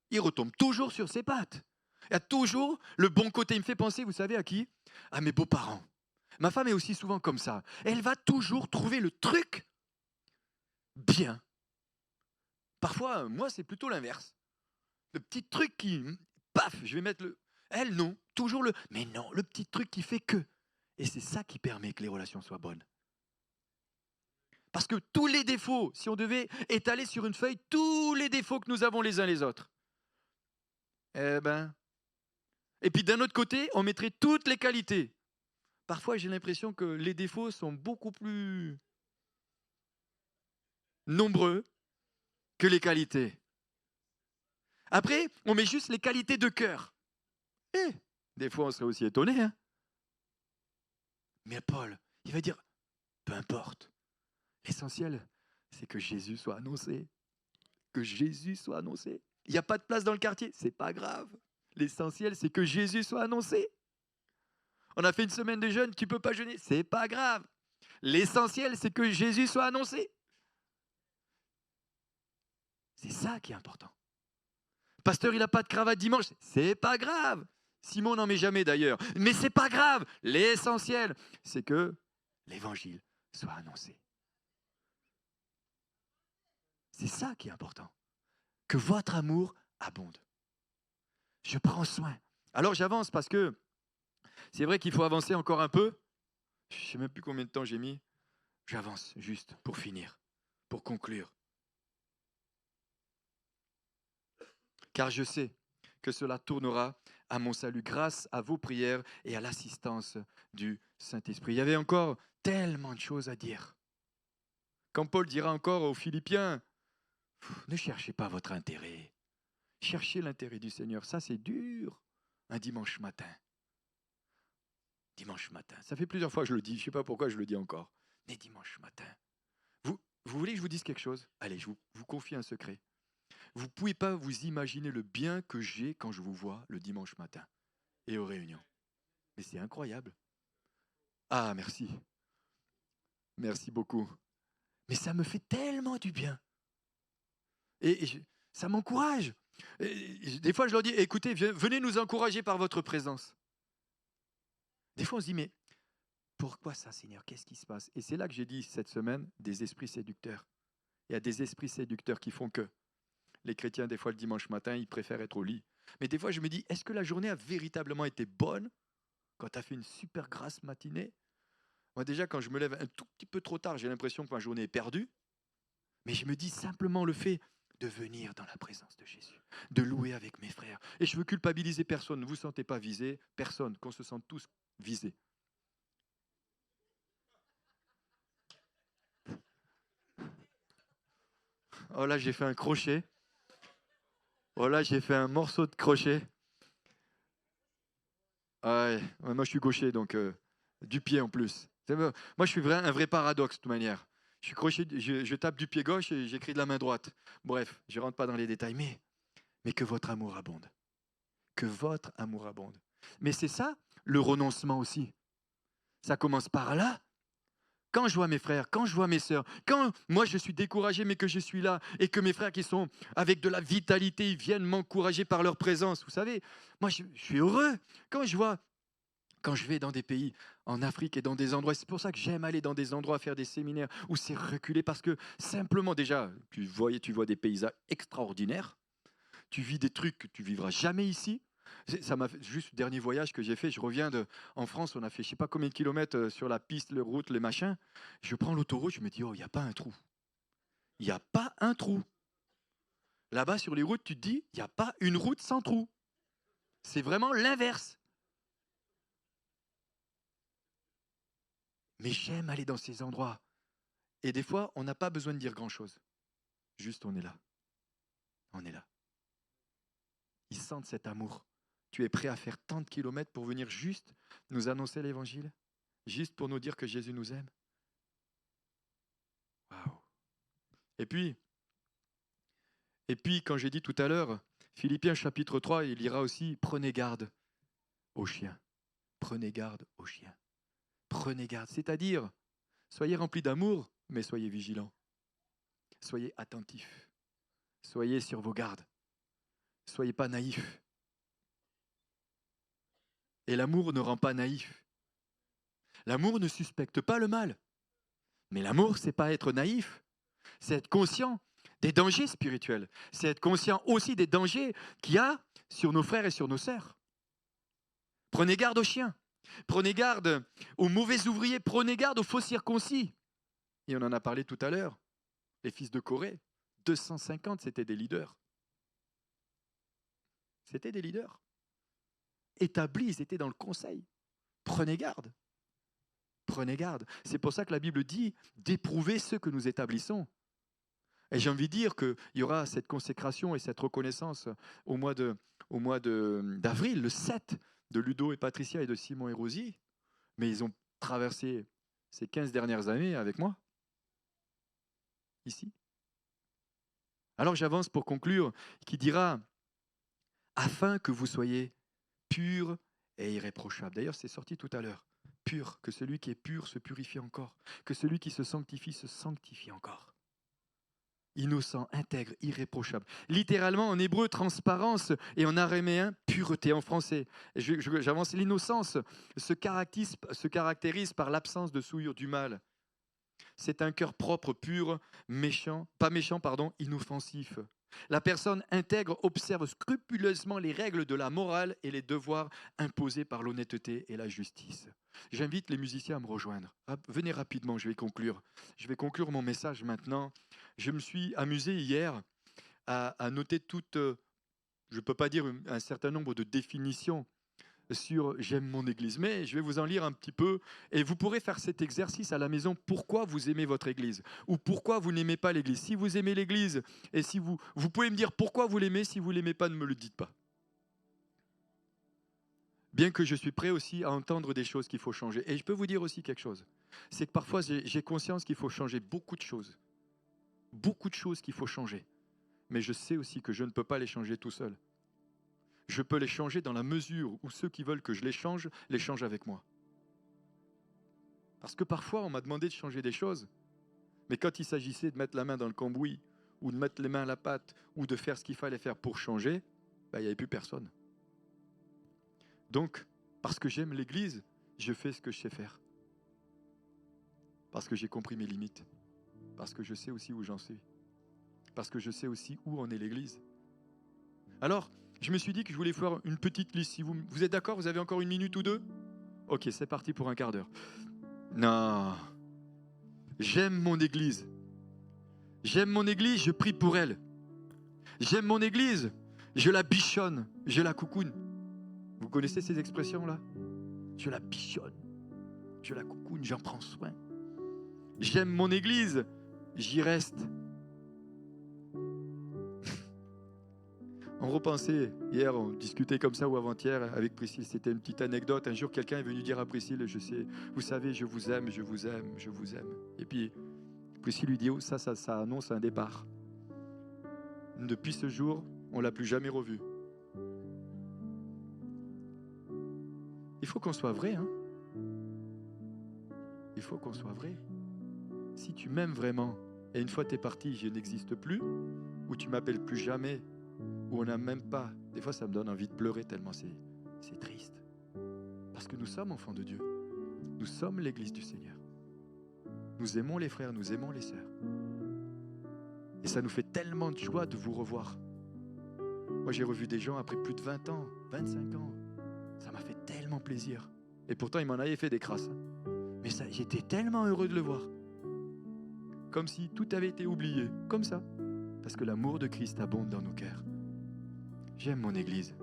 Il retombe toujours sur ses pattes. Il y a toujours le bon côté. Il me fait penser, vous savez à qui? À mes beaux-parents. Ma femme est aussi souvent comme ça. Elle va toujours trouver le truc bien. Parfois, moi, c'est plutôt l'inverse. Le petit truc qui, paf, je vais mettre le... Elle, non, toujours le... Mais non, le petit truc qui fait que. Et c'est ça qui permet que les relations soient bonnes. Parce que tous les défauts, si on devait étaler sur une feuille tous les défauts que nous avons les uns les autres, eh ben... Et puis d'un autre côté, on mettrait toutes les qualités. Parfois, j'ai l'impression que les défauts sont beaucoup plus nombreux que les qualités. Après, on met juste les qualités de cœur. Et des fois, on serait aussi étonné. Hein. Mais Paul, il va dire, peu importe. L'essentiel, c'est que Jésus soit annoncé. Que Jésus soit annoncé. Il n'y a pas de place dans le quartier, c'est pas grave. L'essentiel, c'est que Jésus soit annoncé. On a fait une semaine de jeûne, tu ne peux pas jeûner, c'est pas grave. L'essentiel, c'est que Jésus soit annoncé. C'est ça qui est important. Pasteur, il n'a pas de cravate dimanche, c'est pas grave. Simon n'en met jamais d'ailleurs, mais c'est pas grave. L'essentiel, c'est que l'évangile soit annoncé. C'est ça qui est important. Que votre amour abonde. Je prends soin. Alors j'avance parce que c'est vrai qu'il faut avancer encore un peu. Je ne sais même plus combien de temps j'ai mis. J'avance juste pour finir, pour conclure. Car je sais que cela tournera à mon salut grâce à vos prières et à l'assistance du Saint-Esprit. Il y avait encore tellement de choses à dire. Quand Paul dira encore aux Philippiens, ne cherchez pas votre intérêt, cherchez l'intérêt du Seigneur. Ça, c'est dur, un dimanche matin. Dimanche matin, ça fait plusieurs fois que je le dis, je ne sais pas pourquoi je le dis encore. Mais dimanche matin, vous voulez que je vous dise quelque chose? Allez, je vous confie un secret. Vous ne pouvez pas vous imaginer le bien que j'ai quand je vous vois le dimanche matin et aux réunions. Mais c'est incroyable. Ah, merci. Merci beaucoup. Mais ça me fait tellement du bien. Et ça m'encourage. Des fois, je leur dis, écoutez, venez nous encourager par votre présence. Des fois, on se dit, mais pourquoi ça, Seigneur? Qu'est-ce qui se passe? Et c'est là que j'ai dit cette semaine, des esprits séducteurs. Il y a des esprits séducteurs qui font que les chrétiens, des fois, le dimanche matin, ils préfèrent être au lit. Mais des fois, je me dis, est-ce que la journée a véritablement été bonne quand tu as fait une super grasse matinée? Moi, déjà, quand je me lève un tout petit peu trop tard, j'ai l'impression que ma journée est perdue. Mais je me dis simplement le fait de venir dans la présence de Jésus, de louer avec mes frères. Et je veux culpabiliser personne. Ne vous sentez pas visé, personne, qu'on se sente tous visés. Oh là, j'ai fait un crochet. Oh là, j'ai fait un morceau de crochet. Ah ouais, moi, je suis gaucher, donc du pied en plus. Moi, je suis un vrai paradoxe, de toute manière. Je suis crochet, je tape du pied gauche et j'écris de la main droite. Bref, je ne rentre pas dans les détails, mais que votre amour abonde. Que votre amour abonde. Mais c'est ça, le renoncement aussi. Ça commence par là. Quand je vois mes frères, quand je vois mes sœurs, quand moi je suis découragé mais que je suis là et que mes frères qui sont avec de la vitalité, ils viennent m'encourager par leur présence. Vous savez, moi je suis heureux quand je vais dans des pays en Afrique et dans des endroits. C'est pour ça que j'aime aller dans des endroits faire des séminaires où c'est reculé parce que simplement déjà, tu vois des paysages extraordinaires. Tu vis des trucs que tu vivras jamais ici. Ça m'a fait, juste le dernier voyage que j'ai fait, je reviens en France, on a fait je sais pas combien de kilomètres sur la piste, les routes, les machins. Je prends l'autoroute, je me dis, oh, il n'y a pas un trou. Il n'y a pas un trou. Là-bas, sur les routes, tu te dis, il n'y a pas une route sans trou. C'est vraiment l'inverse. Mais j'aime aller dans ces endroits. Et des fois, on n'a pas besoin de dire grand-chose. Juste, on est là. On est là. Ils sentent cet amour. Tu es prêt à faire tant de kilomètres pour venir juste nous annoncer l'évangile? Juste pour nous dire que Jésus nous aime? Waouh! Et puis, quand j'ai dit tout à l'heure, Philippiens chapitre 3, il ira aussi, prenez garde aux chiens. Prenez garde aux chiens. Prenez garde, c'est-à-dire, soyez remplis d'amour, mais soyez vigilants. Soyez attentifs. Soyez sur vos gardes. Soyez pas naïfs. Et l'amour ne rend pas naïf. L'amour ne suspecte pas le mal. Mais l'amour, c'est pas être naïf. C'est être conscient des dangers spirituels. C'est être conscient aussi des dangers qu'il y a sur nos frères et sur nos sœurs. Prenez garde aux chiens. Prenez garde aux mauvais ouvriers. Prenez garde aux faux circoncis. Et on en a parlé tout à l'heure. Les fils de Corée, 250, c'était des leaders. C'était des leaders. Établis, ils étaient dans le conseil. Prenez garde. Prenez garde. C'est pour ça que la Bible dit d'éprouver ceux que nous établissons. Et j'ai envie de dire qu'il y aura cette consécration et cette reconnaissance au mois d'avril, le 7, de Ludo et Patricia et de Simon et Rosie. Mais ils ont traversé ces 15 dernières années avec moi, ici. Alors j'avance pour conclure, qui dira « Afin que vous soyez purs et irréprochables ». D'ailleurs, c'est sorti tout à l'heure. Pur, que celui qui est pur se purifie encore, que celui qui se sanctifie encore. Innocent, intègre, irréprochable. Littéralement, en hébreu, transparence, et en araméen, pureté en français. J'avance, l'innocence se caractérise par l'absence de souillure du mal. C'est un cœur propre, pur, inoffensif. La personne intègre observe scrupuleusement les règles de la morale et les devoirs imposés par l'honnêteté et la justice. J'invite les musiciens à me rejoindre. Venez rapidement, je vais conclure. Je vais conclure mon message maintenant. Je me suis amusé hier à noter toutes, je ne peux pas dire un certain nombre de définitions sur j'aime mon église, mais je vais vous en lire un petit peu et vous pourrez faire cet exercice à la maison. Pourquoi vous aimez votre église ou pourquoi vous n'aimez pas l'église? Si vous aimez l'église et si vous pouvez me dire pourquoi vous l'aimez, si vous l'aimez pas, ne me le dites pas. Bien que je suis prêt aussi à entendre des choses qu'il faut changer. Et je peux vous dire aussi quelque chose, c'est que parfois j'ai conscience qu'il faut changer beaucoup de choses qu'il faut changer, mais je sais aussi que je ne peux pas les changer tout seul. Je peux les changer dans la mesure où ceux qui veulent que je les change avec moi. Parce que parfois, on m'a demandé de changer des choses, mais quand il s'agissait de mettre la main dans le cambouis, ou de mettre les mains à la pâte, ou de faire ce qu'il fallait faire pour changer, il n'y avait plus personne. Donc, parce que j'aime l'Église, je fais ce que je sais faire. Parce que j'ai compris mes limites. Parce que je sais aussi où j'en suis. Parce que je sais aussi où en est l'Église. Alors, je me suis dit que je voulais faire une petite liste. Si vous êtes d'accord, vous avez encore 1 minute ou 2? Ok, c'est parti pour un quart d'heure. Non. J'aime mon église. J'aime mon église, je prie pour elle. J'aime mon église, je la bichonne, je la coucoune. Vous connaissez ces expressions-là? Je la bichonne, je la coucoune, j'en prends soin. J'aime mon église, j'y reste. On repensait, hier on discutait comme ça ou avant-hier avec Priscille, c'était une petite anecdote. Un jour quelqu'un est venu dire à Priscille, vous savez, je vous aime, je vous aime, je vous aime. Et puis Priscille lui dit, oh, ça annonce un départ. Depuis ce jour, on ne l'a plus jamais revu. Il faut qu'on soit vrai, hein? Il faut qu'on soit vrai. Si tu m'aimes vraiment, et une fois tu es parti, je n'existe plus, ou tu m'appelles plus jamais, ou on n'a même pas, des fois ça me donne envie de pleurer tellement c'est triste. Parce que nous sommes enfants de Dieu. Nous sommes l'église du Seigneur. Nous aimons les frères, nous aimons les sœurs. Et ça nous fait tellement de joie de vous revoir. Moi j'ai revu des gens après plus de 20 ans, 25 ans. Ça m'a fait tellement plaisir. Et pourtant il m'en avait fait des crasses. Mais j'étais tellement heureux de le voir. Comme si tout avait été oublié, comme ça. Parce que l'amour de Christ abonde dans nos cœurs. J'aime mon église,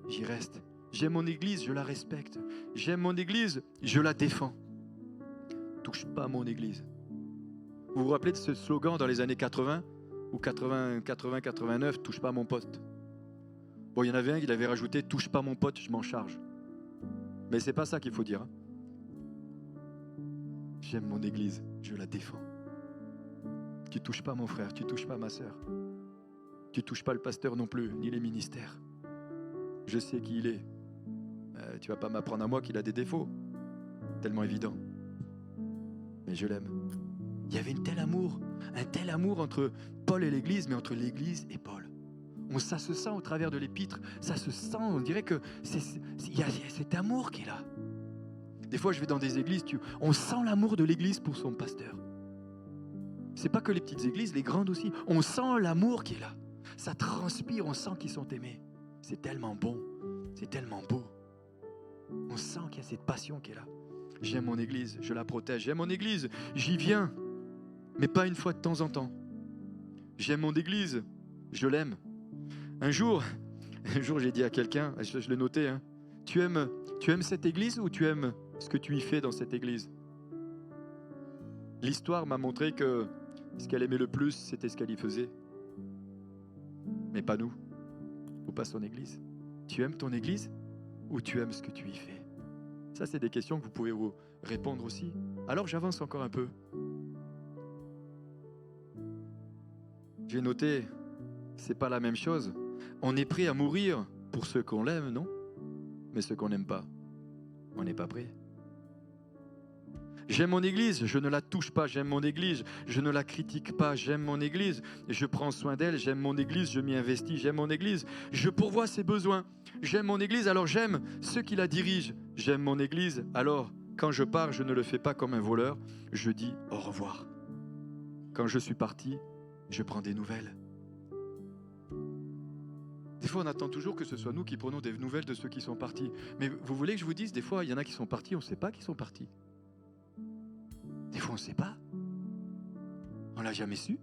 j'y reste J'aime mon église, je la respecte. J'aime mon église, je la défends. Touche pas à mon église. Vous vous rappelez de ce slogan dans les années 80 ou 89, touche pas à mon pote. Bon, il y en avait un qui avait rajouté, touche pas à mon pote, je m'en charge. Mais c'est pas ça qu'il faut dire. Hein. J'aime mon église, je la défends. Tu touches pas mon frère, tu touches pas ma sœur. Tu touches pas le pasteur non plus, ni les ministères. Je sais qui il est. Tu vas pas m'apprendre à moi qu'il a des défauts. Tellement évident. Mais je l'aime. Il y avait un tel amour entre Paul et l'Église, mais entre l'Église et Paul. Ça se sent au travers de l'épître, ça se sent, on dirait que il y a cet amour qui est là. Des fois, je vais dans des églises, on sent l'amour de l'Église pour son pasteur. C'est pas que les petites églises, les grandes aussi. On sent l'amour qui est là. Ça transpire, on sent qu'ils sont aimés. C'est tellement bon, c'est tellement beau. On sent qu'il y a cette passion qui est là. J'aime mon église, je la protège. J'aime mon église, j'y viens, mais pas une fois de temps en temps. J'aime mon église, je l'aime. Un jour, j'ai dit à quelqu'un, je l'ai noté, hein, tu aimes cette église ou tu aimes ce que tu y fais dans cette église? L'histoire m'a montré que ce qu'elle aimait le plus, c'était ce qu'elle y faisait. Mais pas nous, ou pas son église. Tu aimes ton église ou tu aimes ce que tu y fais? Ça, c'est des questions que vous pouvez vous répondre aussi. Alors, j'avance encore un peu. J'ai noté, c'est pas la même chose. On est prêt à mourir pour ceux qu'on aime, non? Mais ceux qu'on n'aime pas, on n'est pas prêt. J'aime mon église, je ne la touche pas. J'aime mon église, je ne la critique pas. J'aime mon église, je prends soin d'elle. J'aime mon église, je m'y investis. J'aime mon église, je pourvois ses besoins. J'aime mon église, alors j'aime ceux qui la dirigent. J'aime mon église, alors quand je pars, je ne le fais pas comme un voleur. Je dis au revoir. Quand je suis parti, je prends des nouvelles. Des fois, on attend toujours que ce soit nous qui prenons des nouvelles de ceux qui sont partis. Mais vous voulez que je vous dise, des fois, il y en a qui sont partis, on ne sait pas qu'ils sont partis. Des fois, on ne sait pas. On ne l'a jamais su.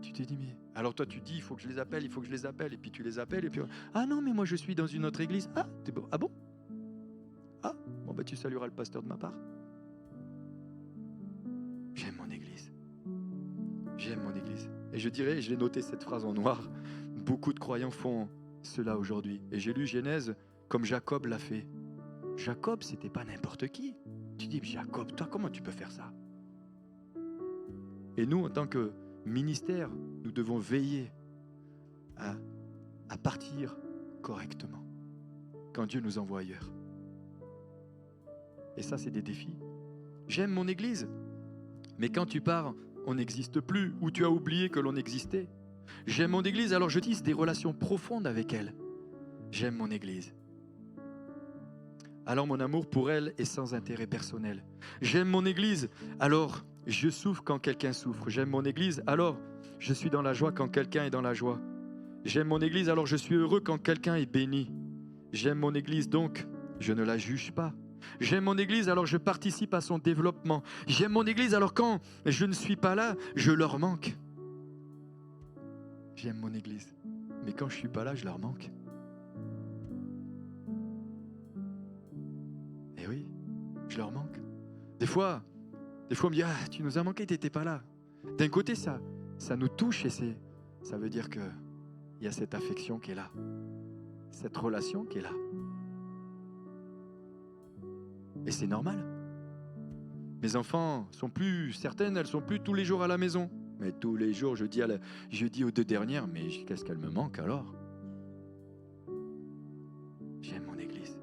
Tu t'es dit, mais... Alors toi, tu dis, il faut que je les appelle, il faut que je les appelle. Et puis tu les appelles, et puis... Ah non, mais moi, je suis dans une autre église. Ah, t'es bon. Ah bon? Ah, bon, bah tu salueras le pasteur de ma part. J'aime mon église. J'aime mon église. Et je dirais, je l'ai noté cette phrase en noir, beaucoup de croyants font cela aujourd'hui. Et j'ai lu Genèse comme Jacob l'a fait. Jacob, c'était pas n'importe qui. Tu dis, Jacob, toi, comment tu peux faire ça? Et nous, en tant que ministère, nous devons veiller à partir correctement quand Dieu nous envoie ailleurs. Et ça, c'est des défis. J'aime mon église, mais quand tu pars, on n'existe plus, ou tu as oublié que l'on existait. J'aime mon église, alors je tisse des relations profondes avec elle. J'aime mon église. Alors mon amour pour elle est sans intérêt personnel. J'aime mon église, alors je souffre quand quelqu'un souffre. J'aime mon église, alors je suis dans la joie quand quelqu'un est dans la joie. J'aime mon église, alors je suis heureux quand quelqu'un est béni. J'aime mon église, donc je ne la juge pas. J'aime mon église, alors je participe à son développement. J'aime mon église, alors quand je ne suis pas là, je leur manque. J'aime mon église, mais quand je ne suis pas là, je leur manque. Et oui, je leur manque. Des fois on me dit, ah, tu nous as manqué, tu n'étais pas là. D'un côté, ça nous touche et ça veut dire qu'il y a cette affection qui est là, cette relation qui est là. Et c'est normal. Mes enfants sont plus certaines, elles sont plus tous les jours à la maison. Mais tous les jours, je dis aux 2 dernières, mais qu'est-ce qu'elles me manquent alors? J'aime mon église.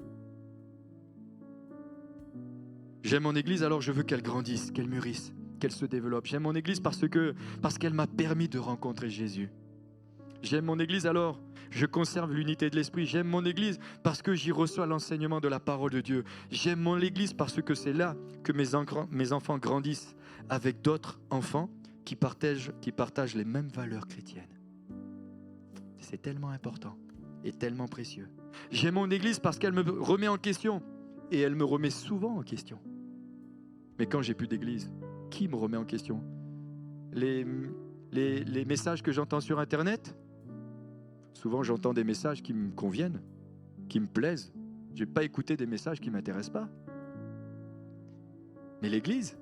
J'aime mon église, alors je veux qu'elle grandisse, qu'elle mûrisse, qu'elle se développe. J'aime mon église parce qu'elle m'a permis de rencontrer Jésus. J'aime mon église, alors je conserve l'unité de l'esprit. J'aime mon église parce que j'y reçois l'enseignement de la parole de Dieu. J'aime mon église parce que c'est là que mes enfants grandissent avec d'autres enfants qui partagent les mêmes valeurs chrétiennes. C'est tellement important et tellement précieux. J'aime mon église parce qu'elle me remet en question et elle me remet souvent en question. Mais quand j'ai plus d'église, qui me remet en question? Les messages que j'entends sur Internet? Souvent, j'entends des messages qui me conviennent, qui me plaisent. Je ne vais pas écouter des messages qui ne m'intéressent pas. Mais l'Église,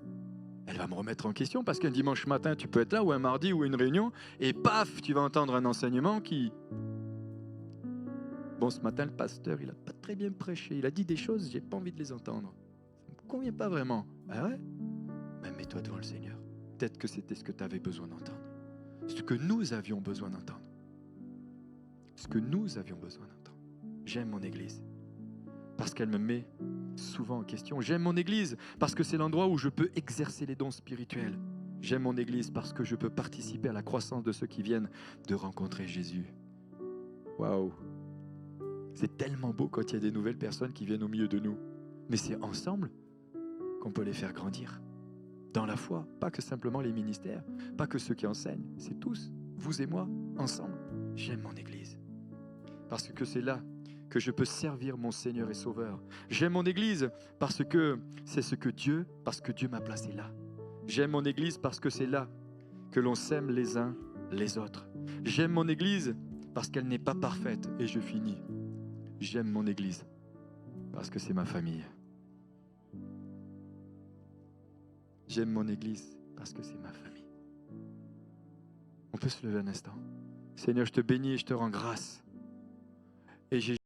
elle va me remettre en question parce qu'un dimanche matin, tu peux être là, ou un mardi, ou une réunion, et paf, tu vas entendre un enseignement qui... Bon, ce matin, le pasteur, il n'a pas très bien prêché. Il a dit des choses, je n'ai pas envie de les entendre. Ça ne me convient pas vraiment. Ah ouais? Ben, mets-toi devant le Seigneur. Peut-être que c'était ce que tu avais besoin d'entendre. Ce que nous avions besoin d'entendre. Ce que nous avions besoin d'entendre. J'aime mon Église parce qu'elle me met souvent en question. J'aime mon Église parce que c'est l'endroit où je peux exercer les dons spirituels. J'aime mon Église parce que je peux participer à la croissance de ceux qui viennent de rencontrer Jésus. Waouh! C'est tellement beau quand il y a des nouvelles personnes qui viennent au milieu de nous. Mais c'est ensemble qu'on peut les faire grandir. Dans la foi, pas que simplement les ministères, pas que ceux qui enseignent, c'est tous, vous et moi, ensemble. J'aime mon Église, parce que c'est là que je peux servir mon Seigneur et Sauveur. J'aime mon Église parce que c'est parce que Dieu m'a placé là. J'aime mon Église parce que c'est là que l'on s'aime les uns les autres. J'aime mon Église parce qu'elle n'est pas parfaite, et je finis. J'aime mon Église parce que c'est ma famille. J'aime mon Église parce que c'est ma famille. On peut se lever un instant. Seigneur, je te bénis et je te rends grâce. Et j'ai